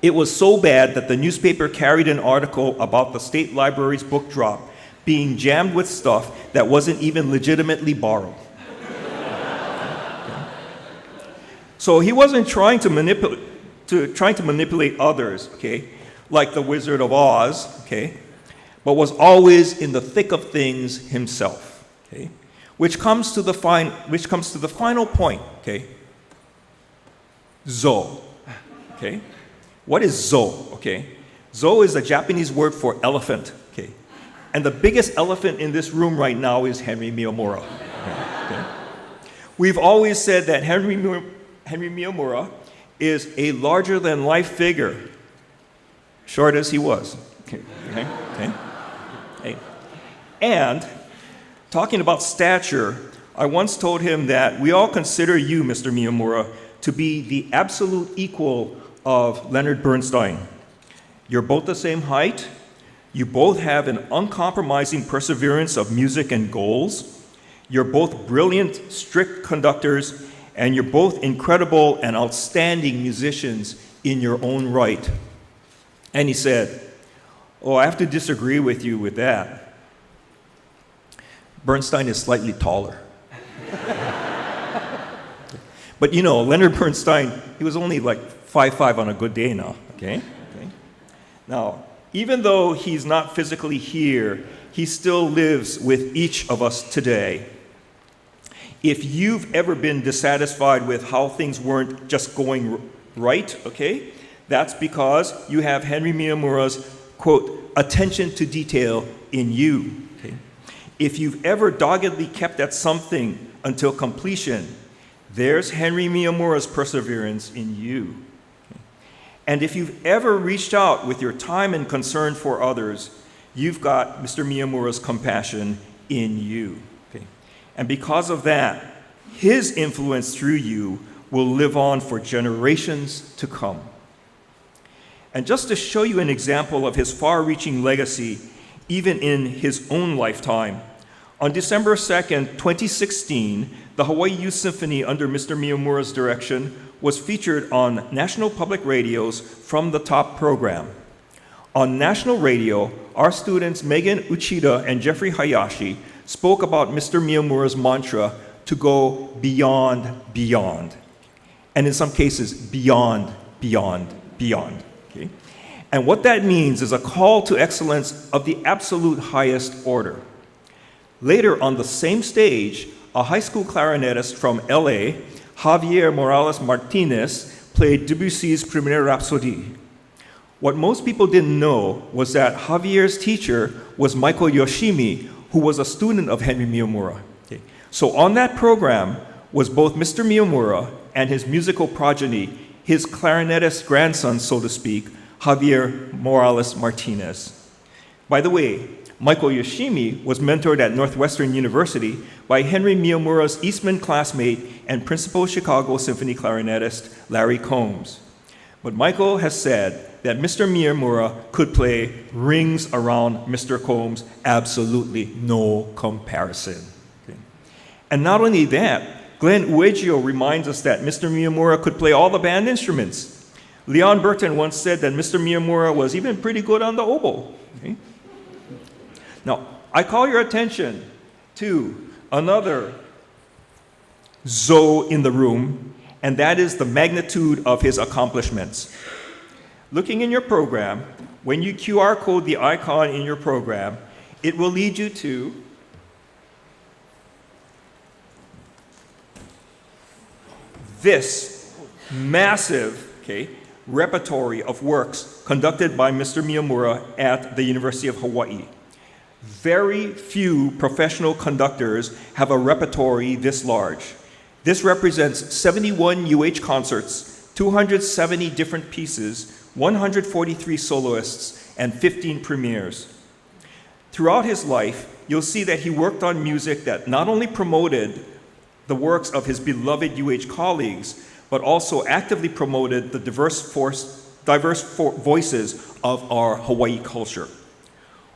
It was so bad that the newspaper carried an article about the State Library's book drop being jammed with stuff that wasn't even legitimately borrowed. So he wasn't trying to manipulate others, okay, like the Wizard of Oz, okay, but was always in the thick of things himself, okay, which comes to the final point, okay, Zo, okay. What is Zo, okay? Zo is a Japanese word for elephant, okay. And the biggest elephant in this room right now is Henry Miyamura. Okay? We've always said that Henry Miyamura is a larger-than-life figure, short as he was. Okay? Okay? And talking about stature, I once told him that we all consider you, Mr. Miyamura, to be the absolute equal of Leonard Bernstein. You're both the same height. You both have an uncompromising perseverance of music and goals. You're both brilliant, strict conductors, and you're both incredible and outstanding musicians in your own right. And he said, "Oh, I have to disagree with you with that. Bernstein is slightly taller." But you know, Leonard Bernstein, he was only like 5'5" on a good day now, okay? Now, even though he's not physically here, he still lives with each of us today. If you've ever been dissatisfied with how things weren't just going right, okay, that's because you have Henry Miyamura's, quote, attention to detail in you. Okay? If you've ever doggedly kept at something until completion, there's Henry Miyamura's perseverance in you. Okay? And if you've ever reached out with your time and concern for others, you've got Mr. Miyamura's compassion in you. Okay? And because of that, his influence through you will live on for generations to come. And just to show you an example of his far-reaching legacy, even in his own lifetime, on December 2nd, 2016, the Hawaii Youth Symphony under Mr. Miyamura's direction was featured on National Public Radio's From the Top program. On national radio, our students Megan Uchida and Jeffrey Hayashi spoke about Mr. Miyamura's mantra to go beyond, beyond. And in some cases, beyond, beyond, beyond. Okay? And what that means is a call to excellence of the absolute highest order. Later on the same stage, a high school clarinetist from LA, Javier Morales Martinez, played Debussy's Première Rhapsodie. What most people didn't know was that Javier's teacher was Michael Yoshimi, who was a student of Henry Miyamura. Okay. So on that program was both Mr. Miyamura and his musical progeny, his clarinetist grandson, so to speak, Javier Morales Martinez. By the way, Michael Yoshimi was mentored at Northwestern University by Henry Miyamura's Eastman classmate and principal Chicago symphony clarinetist Larry Combs. But Michael has said that Mr. Miyamura could play rings around Mr. Combs, absolutely no comparison. Okay. And not only that, Glenn Uegio reminds us that Mr. Miyamura could play all the band instruments. Leon Burton once said that Mr. Miyamura was even pretty good on the oboe. Okay. Now, I call your attention to another Zo in the room, and that is the magnitude of his accomplishments. Looking in your program, when you QR code the icon in your program, it will lead you to this massive, okay, repertory of works conducted by Mr. Miyamura at the University of Hawaii. Very few professional conductors have a repertory this large. This represents 71 UH concerts, 270 different pieces, 143 soloists, and 15 premieres. Throughout his life, you'll see that he worked on music that not only promoted the works of his beloved UH colleagues, but also actively promoted the diverse voices of our Hawaii culture.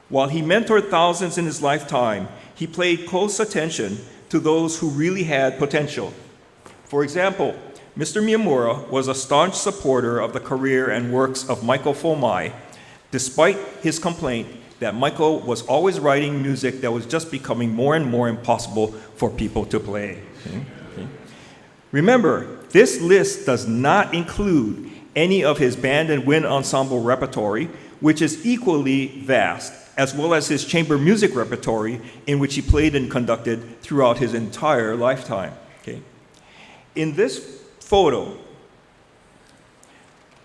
While he mentored thousands in his lifetime, he paid close attention to those who really had potential. For example, Mr. Miyamura was a staunch supporter of the career and works of Michael Fomai, despite his complaint that Michael was always writing music that was just becoming more and more impossible for people to play. Okay. Remember, this list does not include any of his band and wind ensemble repertory, which is equally vast, as well as his chamber music repertory, in which he played and conducted throughout his entire lifetime. Okay. In this photo,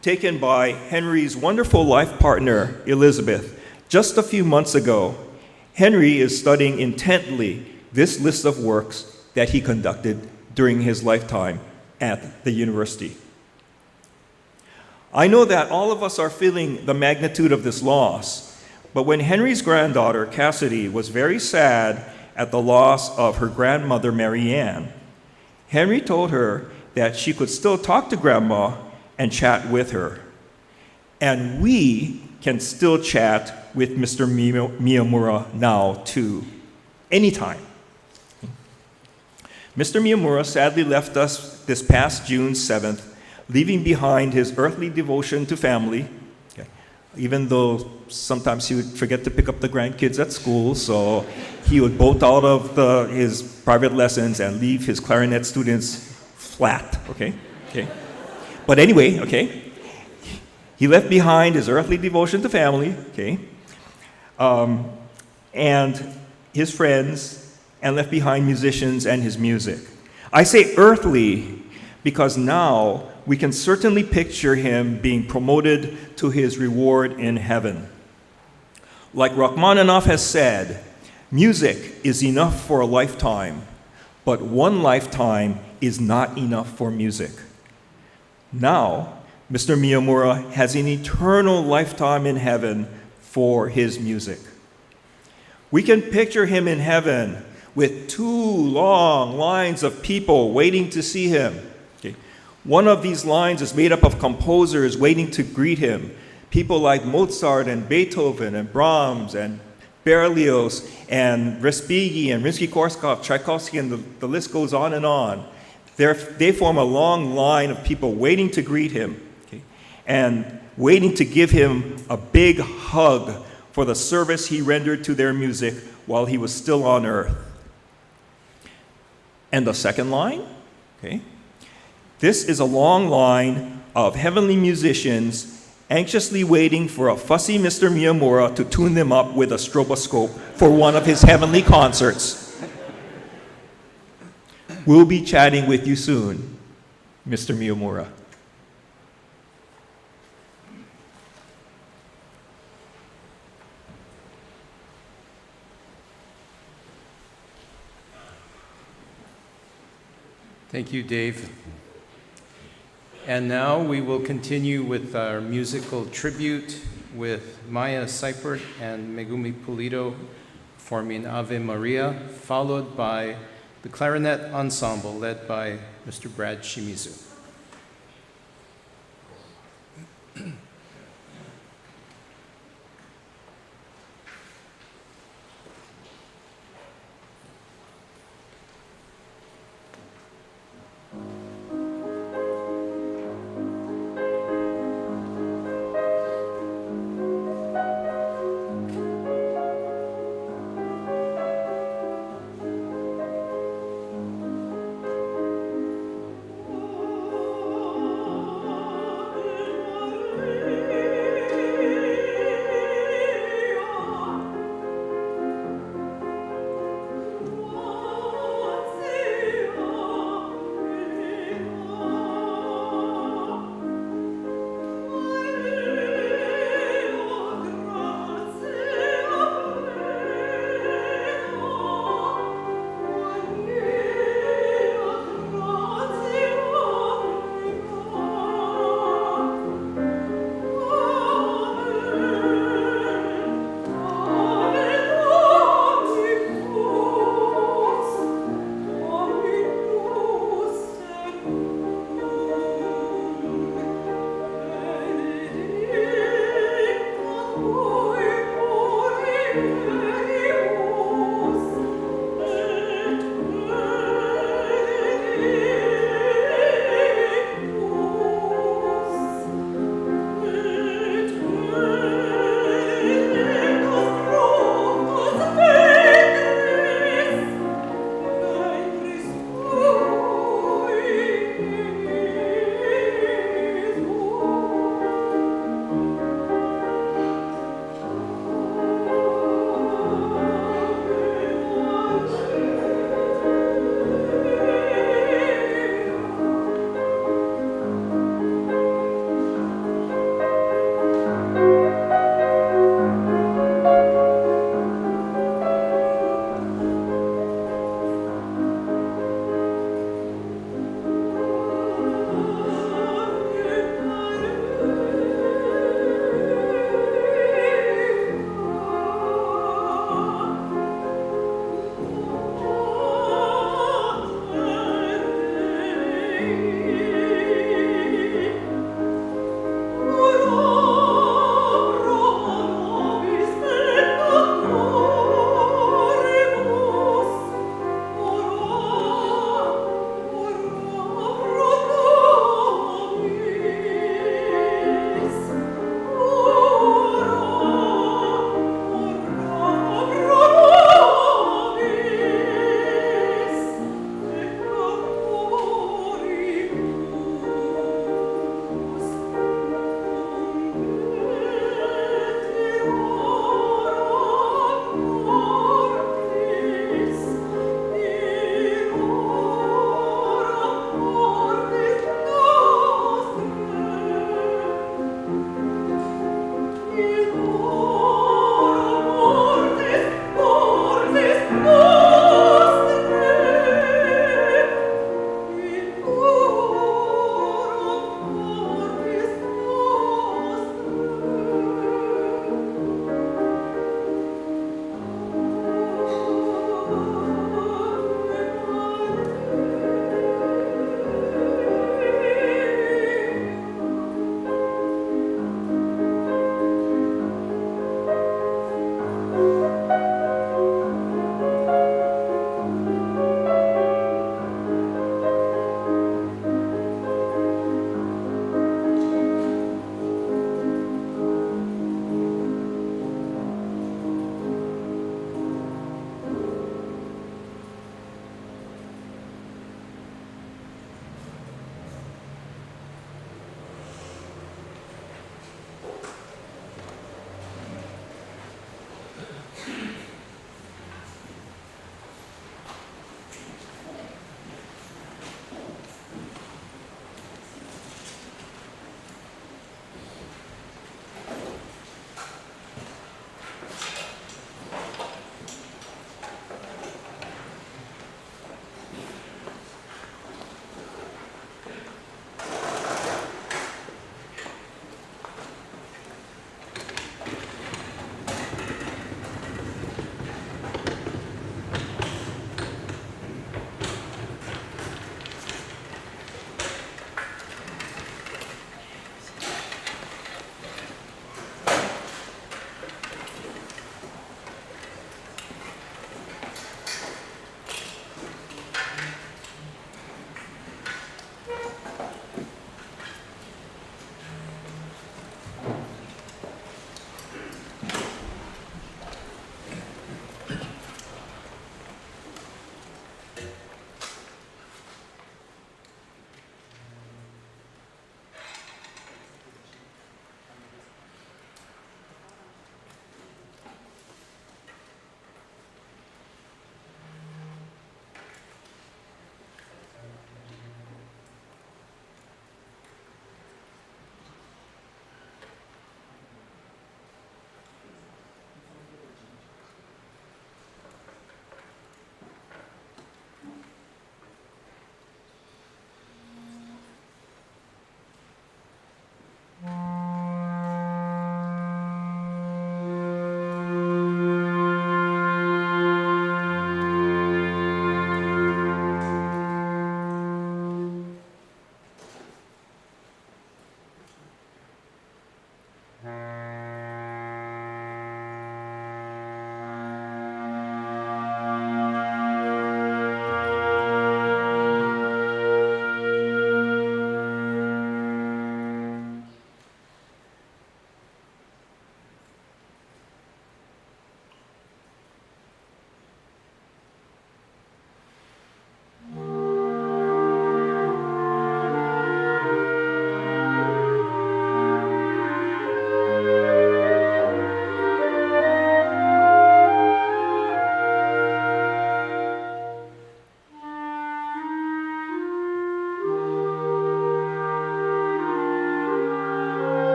taken by Henry's wonderful life partner, Elizabeth, just a few months ago, Henry is studying intently this list of works that he conducted during his lifetime at the university. I know that all of us are feeling the magnitude of this loss, but when Henry's granddaughter, Cassidy, was very sad at the loss of her grandmother, Mary Ann, Henry told her that she could still talk to Grandma and chat with her. And we can still chat with Mr. Miyamura now, too, anytime. Mr. Miyamura sadly left us this past June 7th, leaving behind his earthly devotion to family, okay, even though sometimes he would forget to pick up the grandkids at school, so he would bolt out of his private lessons and leave his clarinet students flat, okay? But anyway, okay, he left behind his earthly devotion to family, okay? and his friends, and left behind musicians and his music. I say earthly because now we can certainly picture him being promoted to his reward in heaven. Like Rachmaninoff has said, music is enough for a lifetime, but one lifetime is not enough for music. Now, Mr. Miyamura has an eternal lifetime in heaven for his music. We can picture him in heaven with 2 long lines of people waiting to see him. Okay. One of these lines is made up of composers waiting to greet him. People like Mozart and Beethoven and Brahms and Berlioz and Respighi and Rimsky-Korsakov, Tchaikovsky, and the list goes on and on. They form a long line of people waiting to greet him, okay, and waiting to give him a big hug for the service he rendered to their music while he was still on earth. And the second line, okay, this is a long line of heavenly musicians anxiously waiting for a fussy Mr. Miyamura to tune them up with a stroboscope for one of his heavenly concerts. We'll be chatting with you soon, Mr. Miyamura. Thank you, Dave. And now we will continue with our musical tribute with Maya Seipert and Megumi Pulido performing Ave Maria, followed by the clarinet ensemble led by Mr. Brad Shimizu.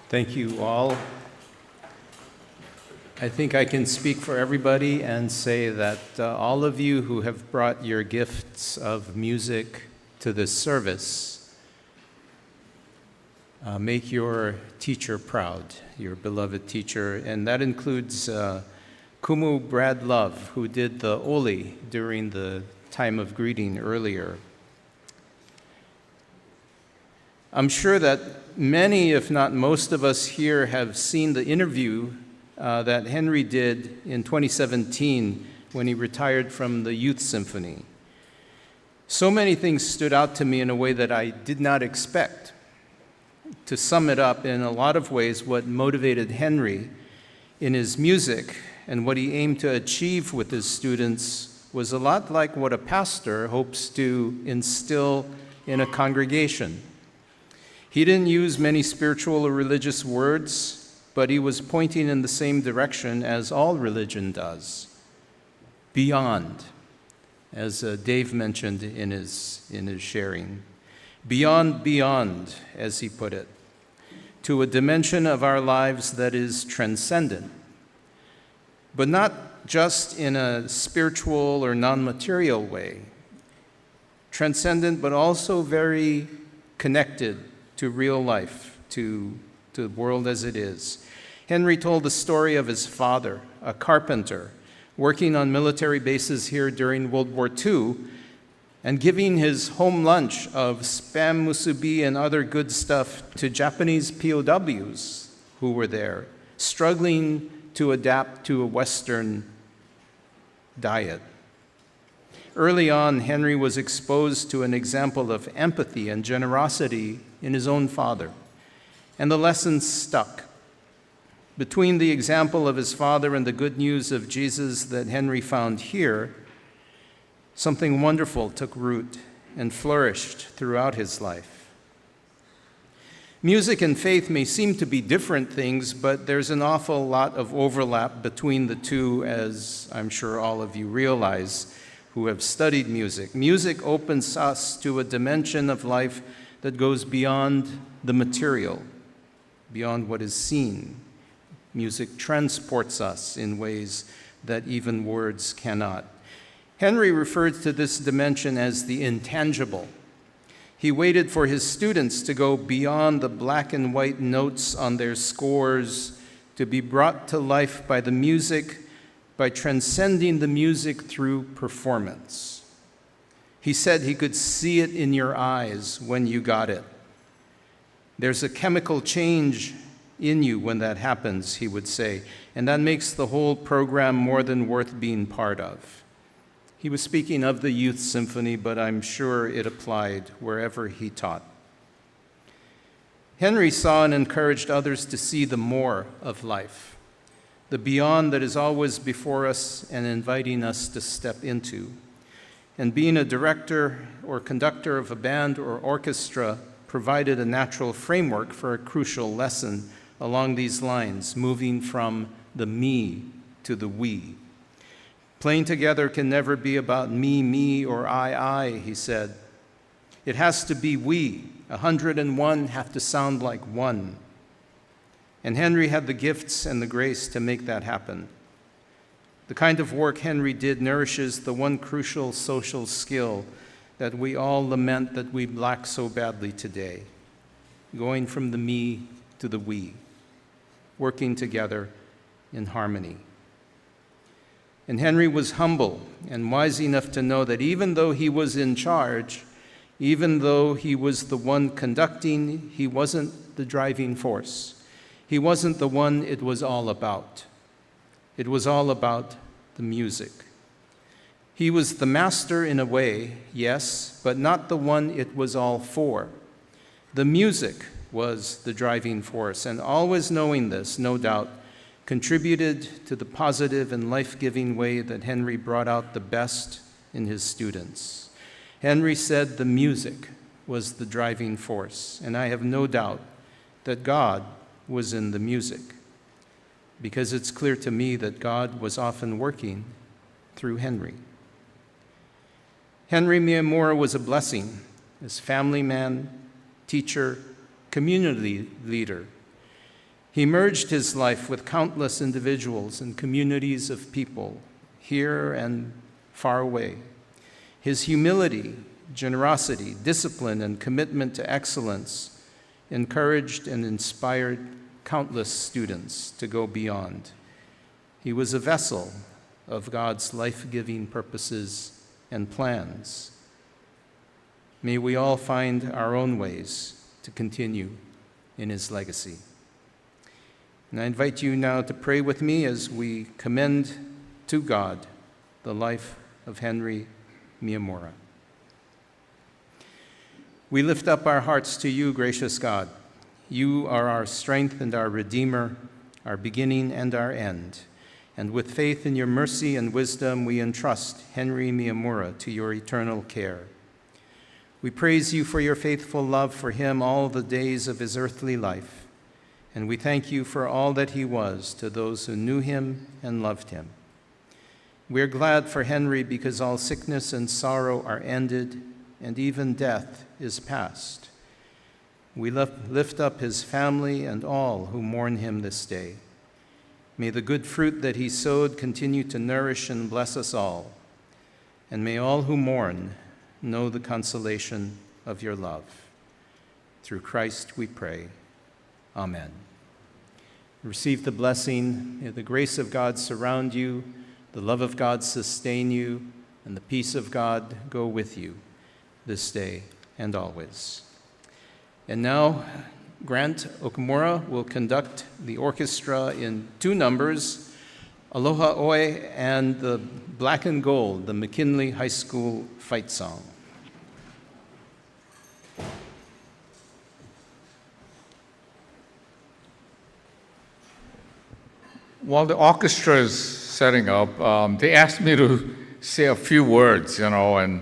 Thank you all. I think I can speak for everybody and say that all of you who have brought your gifts of music to this service make your teacher proud, your beloved teacher. And that includes Kumu Brad Love, who did the Oli during the time of greeting earlier. I'm sure that many, if not most of us here, have seen the interview that Henry did in 2017 when he retired from the Youth Symphony. So many things stood out to me in a way that I did not expect. To sum it up, in a lot of ways, what motivated Henry in his music and what he aimed to achieve with his students was a lot like what a pastor hopes to instill in a congregation. He didn't use many spiritual or religious words, but he was pointing in the same direction as all religion does, beyond, as Dave mentioned in his sharing. Beyond, as he put it, to a dimension of our lives that is transcendent, but not just in a spiritual or non-material way. Transcendent, but also very connected to real life, to the world as it is. Henry told the story of his father, a carpenter, working on military bases here during World War II, and giving his home lunch of Spam musubi and other good stuff to Japanese POWs who were there, struggling to adapt to a Western diet. Early on, Henry was exposed to an example of empathy and generosity in his own father, and the lesson stuck. Between the example of his father and the good news of Jesus that Henry found here, something wonderful took root and flourished throughout his life. Music and faith may seem to be different things, but there's an awful lot of overlap between the two, as I'm sure all of you realize who have studied music. Music opens us to a dimension of life that goes beyond the material, beyond what is seen. Music transports us in ways that even words cannot. Henry referred to this dimension as the intangible. He waited for his students to go beyond the black and white notes on their scores, to be brought to life by the music, by transcending the music through performance. He said he could see it in your eyes when you got it. There's a chemical change in you when that happens, he would say, and that makes the whole program more than worth being part of. He was speaking of the Youth Symphony, but I'm sure it applied wherever he taught. Henry saw and encouraged others to see the more of life, the beyond that is always before us and inviting us to step into. And being a director or conductor of a band or orchestra provided a natural framework for a crucial lesson along these lines, moving from the me to the we. Playing together can never be about me, or I, he said. It has to be we. 101 have to sound like one. And Henry had the gifts and the grace to make that happen. The kind of work Henry did nourishes the one crucial social skill that we all lament that we lack so badly today, going from the me to the we, working together in harmony. And Henry was humble and wise enough to know that even though he was in charge, even though he was the one conducting, he wasn't the driving force. He wasn't the one it was all about. It was all about the music. He was the master in a way, yes, but not the one it was all for. The music was the driving force, and always knowing this, no doubt, contributed to the positive and life-giving way that Henry brought out the best in his students. Henry said the music was the driving force, and I have no doubt that God was in the music, because it's clear to me that God was often working through Henry. Henry Miyamura was a blessing as family man, teacher, community leader. He merged his life with countless individuals and communities of people, here and far away. His humility, generosity, discipline, and commitment to excellence encouraged and inspired countless students to go beyond. He was a vessel of God's life-giving purposes and plans. May we all find our own ways to continue in his legacy. And I invite you now to pray with me as we commend to God the life of Henry Miyamura. We lift up our hearts to you, gracious God. You are our strength and our Redeemer, our beginning and our end. And with faith in your mercy and wisdom, we entrust Henry Miyamura to your eternal care. We praise you for your faithful love for him all the days of his earthly life, and we thank you for all that he was to those who knew him and loved him. We are glad for Henry because all sickness and sorrow are ended, and even death is past. We lift up his family and all who mourn him this day. May the good fruit that he sowed continue to nourish and bless us all, and may all who mourn know the consolation of your love. Through Christ we pray. Amen. Receive the blessing. May the grace of God surround you, the love of God sustain you, and the peace of God go with you this day and always. And now, Grant Okamura will conduct the orchestra in 2 numbers, Aloha Oe and the Black and Gold, the McKinley High School fight song. While the orchestra is setting up, they asked me to say a few words, and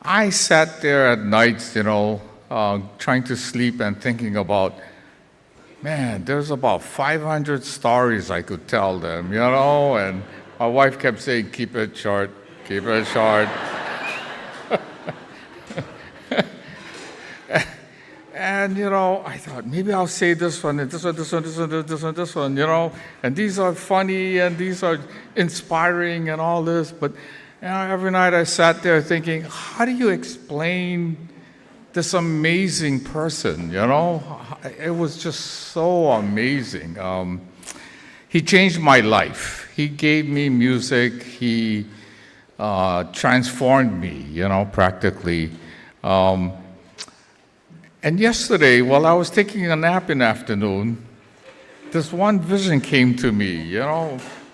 I sat there at nights, trying to sleep and thinking about, man, there's about 500 stories I could tell them, and my wife kept saying, keep it short, keep it short. And, I thought, maybe I'll say this one, and this one, this one, this one, this one, and these are funny, and these are inspiring, and all this, but every night I sat there thinking, how do you explain this amazing person, It was just so amazing. He changed my life. He gave me music. He transformed me, practically. And yesterday, while I was taking a nap in the afternoon, this one vision came to me,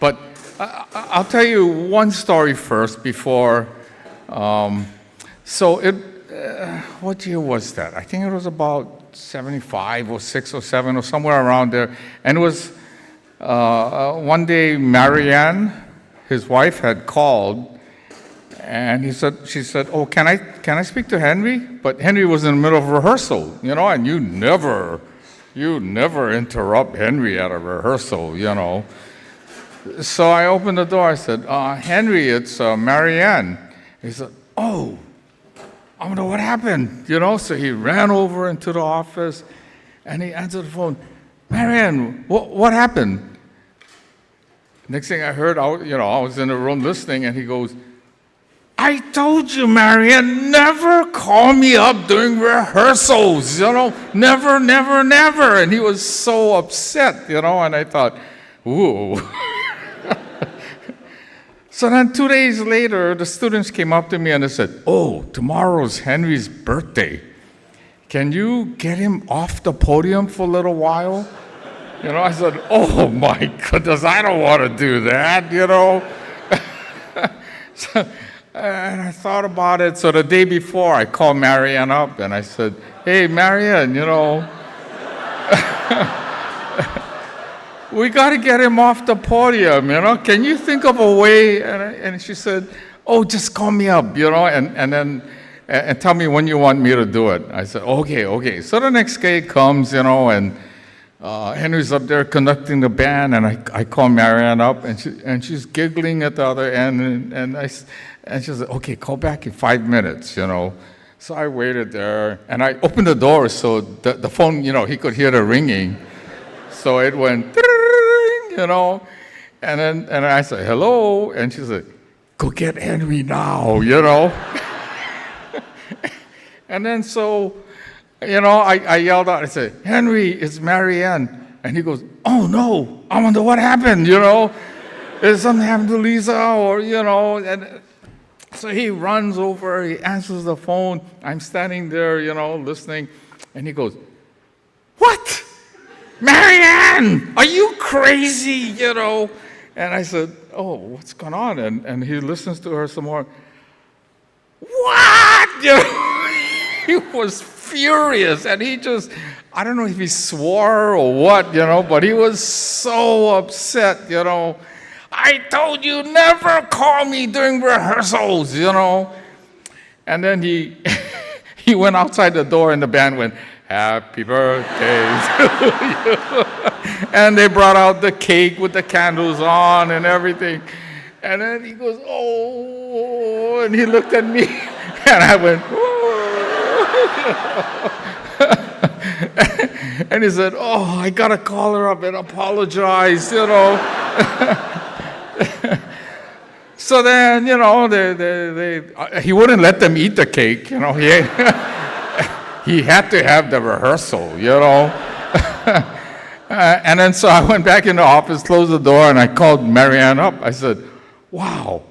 But I'll tell you one story first before. What year was that? I think it was about 75 or 6 or 7 or somewhere around there. And it was one day Marianne, his wife, had called, and she said, "Oh, can I speak to Henry?" But Henry was in the middle of rehearsal, and you never interrupt Henry at a rehearsal, So I opened the door. I said, "Henry, it's Marianne." He said, "Oh, I don't know what happened, So he ran over into the office, and he answered the phone. "Marianne, what happened?" Next thing I heard, I was in the room listening, and he goes, "I told you, Marianne, never call me up during rehearsals, never, never, never." And he was so upset, and I thought, ooh. So then 2 days later, the students came up to me and they said, "Oh, tomorrow's Henry's birthday. Can you get him off the podium for a little while?" I said, "Oh my goodness, I don't want to do that, And I thought about it. So the day before, I called Marianne up and I said, "Hey, Marianne, we got to get him off the podium, Can you think of a way?" And she said, "Oh, just call me up, and then tell me when you want me to do it." I said, okay. So the next day comes, and Henry's up there conducting the band, and I call Marianne up, and she's giggling at the other end, and she said, "Okay, call back in 5 minutes, So I waited there, and I opened the door so the phone, he could hear the ringing. So it went, and I said, "Hello," and she said, "Go get Henry now, And then so I yelled out, I said, Henry, it's Marianne. And he goes, oh no, I wonder what happened, Is something happened to Lisa or, and so he runs over, he answers the phone. I'm standing there, listening. And he goes, what? Marianne, are you crazy, And I said, oh, what's going on? And he listens to her some more. What? He was furious, and he just, I don't know if he swore or what, but he was so upset, I told you never call me during rehearsals, And then he he went outside the door, and the band went, happy birthday to you. And they brought out the cake with the candles on and everything. And then he goes, oh, and he looked at me, and I went, and he said, oh, I got to call her up and apologize, So then, he wouldn't let them eat the cake, He had to have the rehearsal, And then so I went back in the office, closed the door, and I called Marianne up. I said, wow,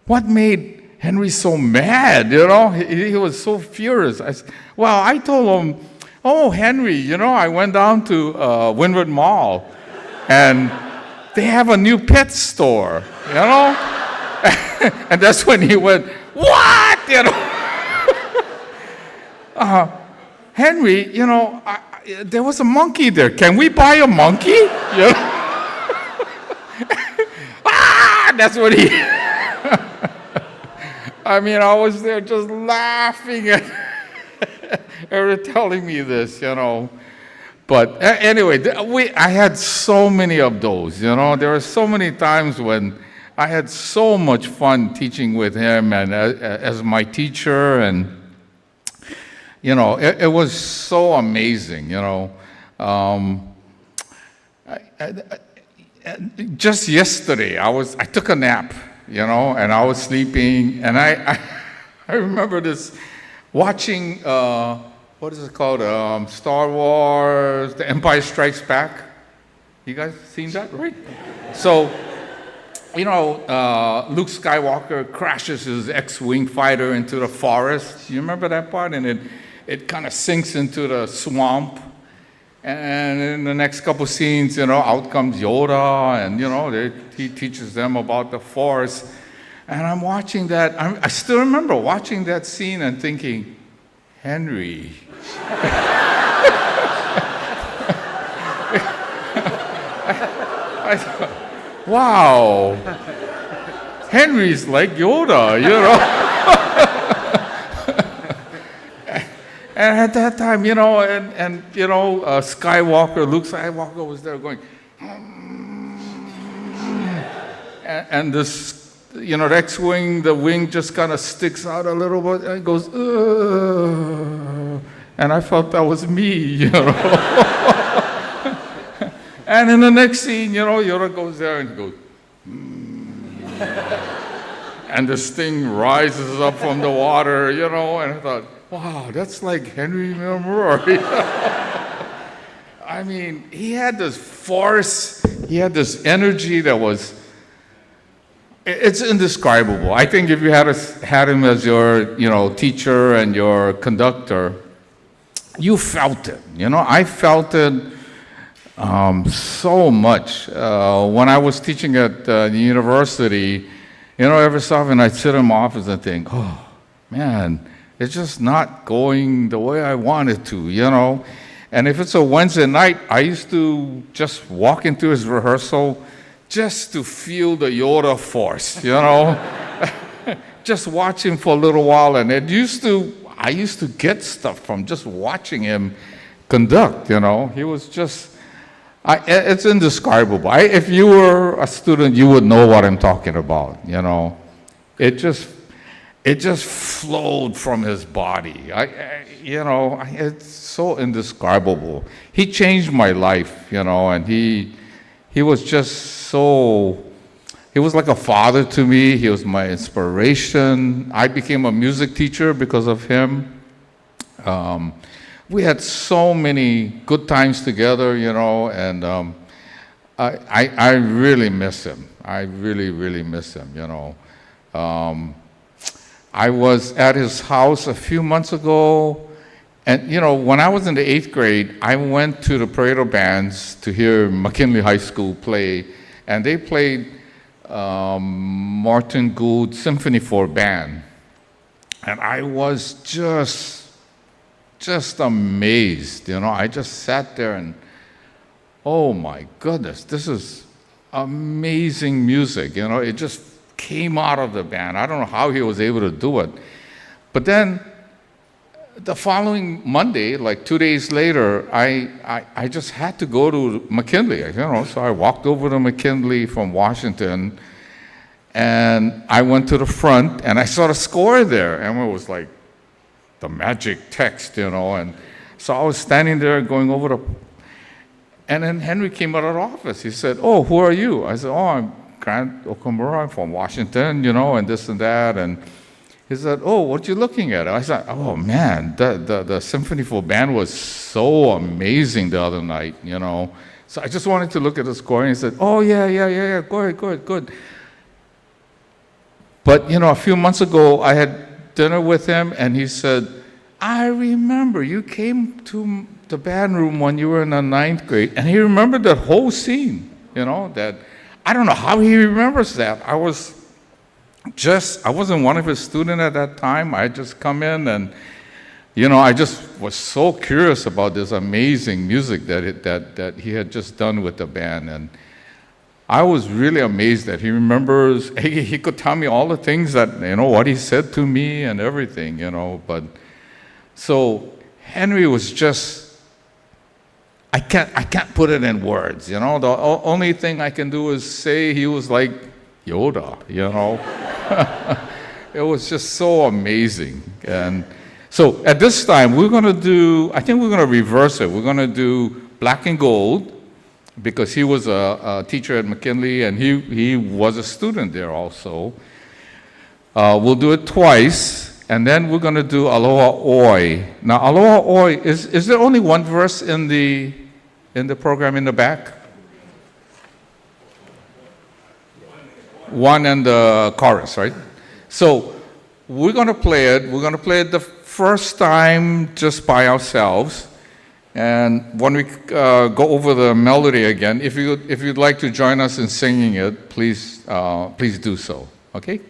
what made Henry so mad, He was so furious. I said, well, I told him, oh, Henry, I went down to Windward Mall, and they have a new pet store, And that's when he went, what, Henry, there was a monkey there. Can we buy a monkey? That's what he... I was there just laughing at her telling me this, But anyway, I had so many of those, There were so many times when I had so much fun teaching with him and as my teacher, and it was so amazing, Just yesterday, I took a nap, and I was sleeping, and I remember this, watching, what is it called, Star Wars, The Empire Strikes Back. You guys seen that, right? So, Luke Skywalker crashes his X-Wing fighter into the forest. You remember that part? And it kind of sinks into the swamp. And in the next couple scenes, out comes Yoda, and, he teaches them about the Force. And I'm watching that. I still remember watching that scene and thinking, Henry. I thought, wow, Henry's like Yoda, And at that time, Luke Skywalker was there going, and this, the X-Wing, the wing just kind of sticks out a little bit, and it goes, and I felt that was me, And in the next scene, Yoda goes there and goes, and this thing rises up from the water, and I thought, wow, that's like Henry Miyamura. He had this force, he had this energy that was, it's indescribable. I think if you had him as your, teacher and your conductor, you felt it, I felt it so much. When I was teaching at the university, every so often I'd sit in my office and think, oh, man, it's just not going the way I want it to, And if it's a Wednesday night, I used to just walk into his rehearsal just to feel the Yoda force, Just watch him for a little while, and I used to get stuff from just watching him conduct, He was just, it's indescribable. If you were a student, you would know what I'm talking about, It just flowed from his body. It's so indescribable. He changed my life, and he was just so, he was like a father to me. He was my inspiration. I became a music teacher because of him. we had so many good times together, you know, and I really miss him. I really, really miss him, you know. I was at his house a few months ago, and, you know, when I was in the 8th grade, I went to the Pareto bands to hear McKinley High School play, and they played Martin Gould Symphony for Band. And I was just amazed, you know. I just sat there and, oh my goodness, this is amazing music, you know. It just came out of the band. I don't know how he was able to do it. But then the following Monday, like 2 days later, I just had to go to McKinley, you know. So I walked over to McKinley from Washington, and I went to the front, and I saw the score there, and it was like the magic text, you know. And so I was standing there going over and then Henry came out of the office. He said, "Oh, who are you?" I said, "Oh, I'm Grant Okamura. I'm from Washington, you know, and this and that." And he said, "Oh, what you looking at?" I said, "Oh man, the Symphony for Band was so amazing the other night, you know." So I just wanted to look at the score, and he said, "Oh yeah, good." But you know, a few months ago, I had dinner with him, and he said, "I remember you came to the band room when you were in the 9th grade," and he remembered that whole scene, you know. That I don't know how he remembers that. I wasn't one of his students at that time. I just come in, and you know, I just was so curious about this amazing music that he had just done with the band, and I was really amazed that he remembers. He could tell me all the things that, you know, what he said to me and everything, you know. But so Henry was just, I can't put it in words, you know. The only thing I can do is say he was like Yoda, you know. It was just so amazing. And so at this time, I think we're going to reverse it. We're going to do Black and Gold, because he was a teacher at McKinley, and he was a student there also. We'll do it twice, and then we're going to do Aloha Oi. Now, Aloha Oi, is there only one verse in the program in the back? One and the chorus, right? So we're going to play it. We're going to play it the first time just by ourselves. And when we go over the melody again, if you'd like to join us in singing it, please do so. Okay?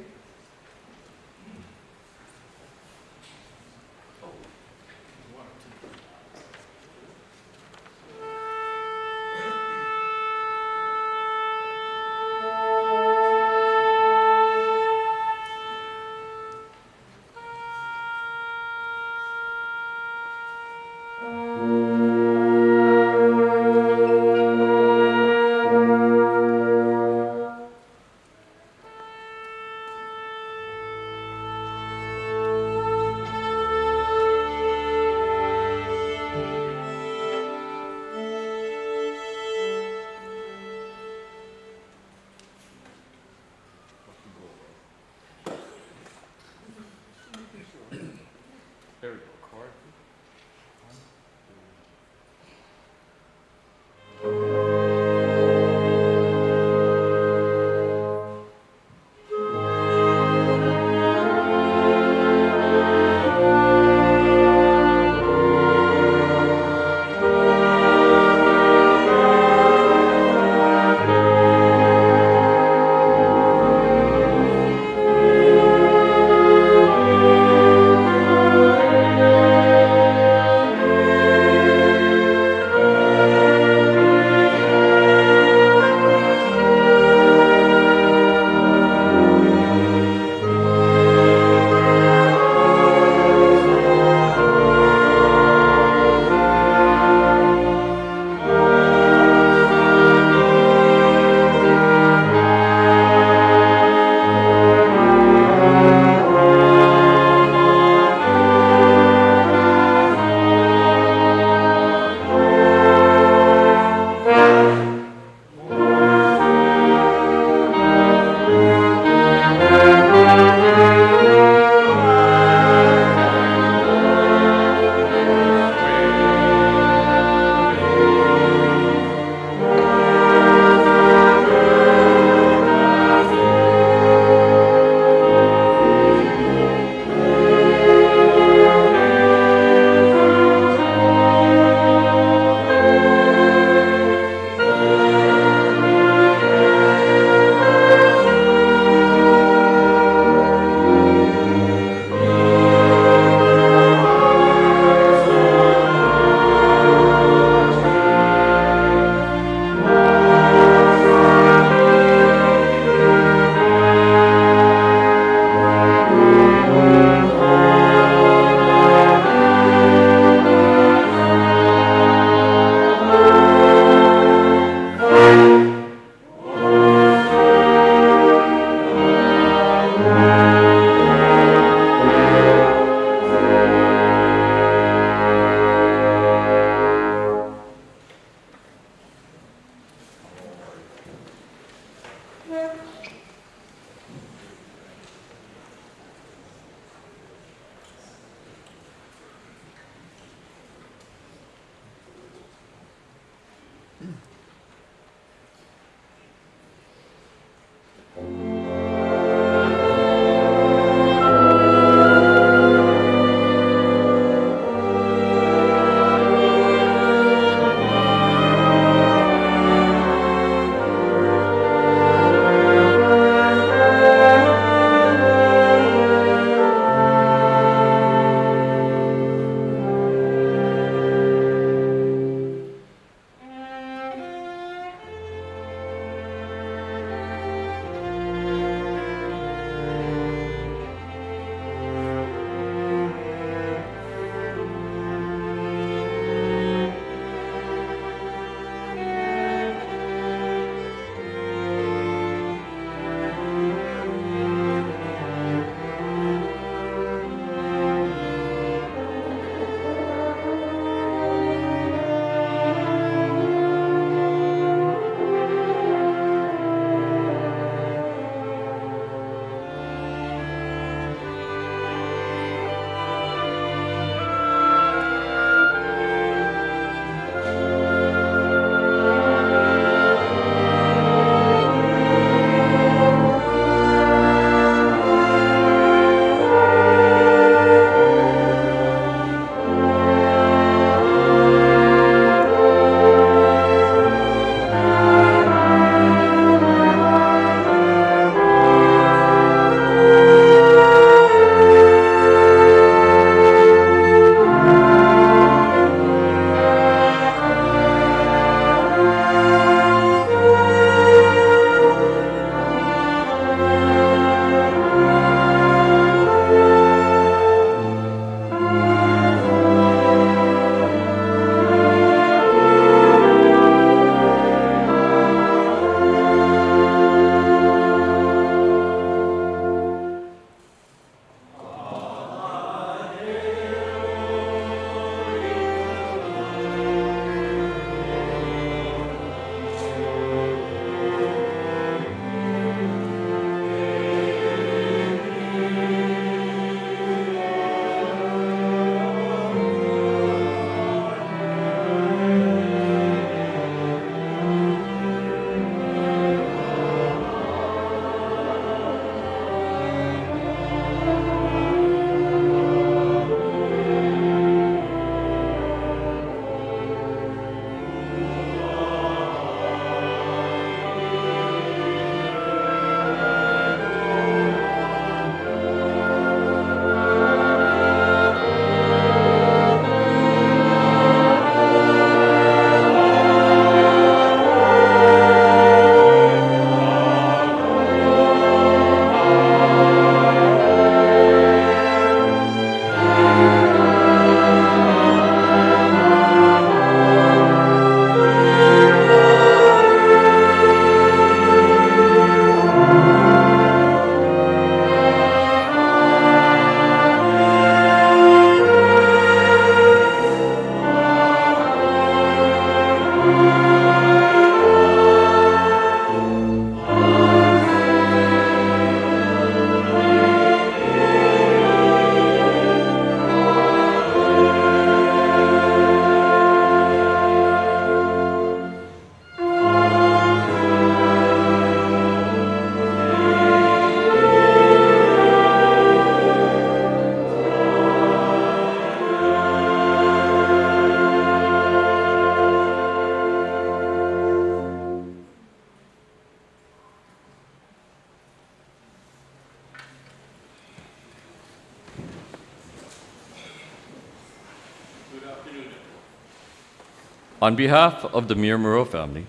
On behalf of the Miyamura family,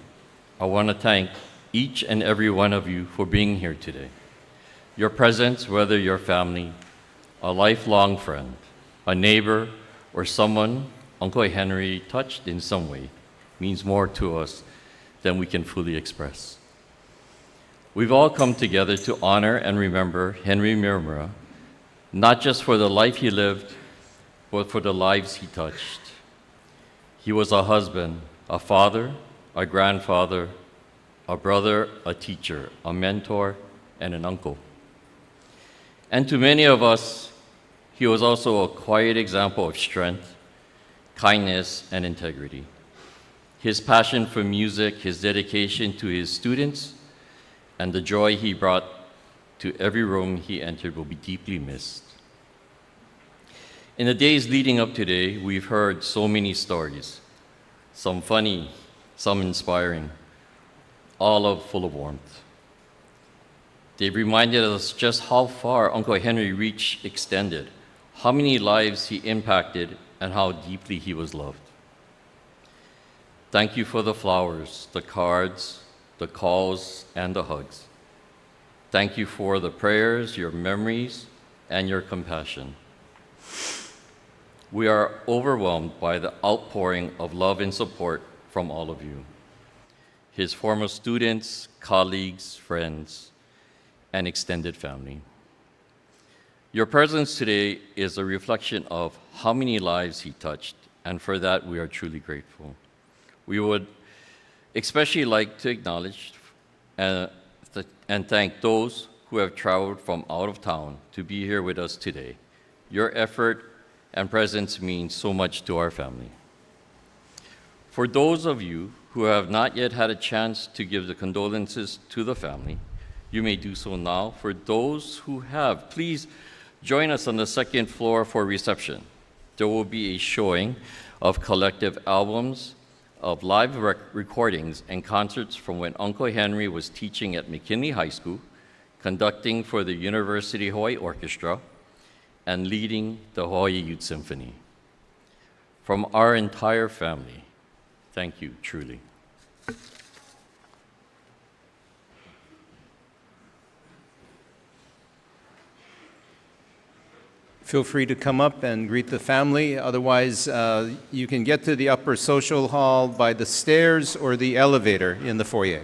I want to thank each and every one of you for being here today. Your presence, whether your family, a lifelong friend, a neighbor, or someone Uncle Henry touched in some way, means more to us than we can fully express. We've all come together to honor and remember Henry Miyamura, not just for the life he lived, but for the lives he touched. He was a husband, a father, a grandfather, a brother, a teacher, a mentor, and an uncle. And to many of us, he was also a quiet example of strength, kindness, and integrity. His passion for music, his dedication to his students, and the joy he brought to every room he entered will be deeply missed. In the days leading up today, we've heard so many stories, some funny, some inspiring, all full of warmth. They've reminded us just how far Uncle Henry reach extended, how many lives he impacted, and how deeply he was loved. Thank you for the flowers, the cards, the calls, and the hugs. Thank you for the prayers, your memories, and your compassion. We are overwhelmed by the outpouring of love and support from all of you, his former students, colleagues, friends, and extended family. Your presence today is a reflection of how many lives he touched, and for that we are truly grateful. We would especially like to acknowledge and thank those who have traveled from out of town to be here with us today. Your effort and presence means so much to our family. For those of you who have not yet had a chance to give the condolences to the family, you may do so now. For those who have, please join us on the second floor for reception. There will be a showing of collective albums of live recordings and concerts from when Uncle Henry was teaching at McKinley High School, conducting for the University Hawaii Orchestra, and leading the Hawaii Youth Symphony. From our entire family, thank you truly. Feel free to come up and greet the family. Otherwise, you can get to the upper social hall by the stairs or the elevator in the foyer.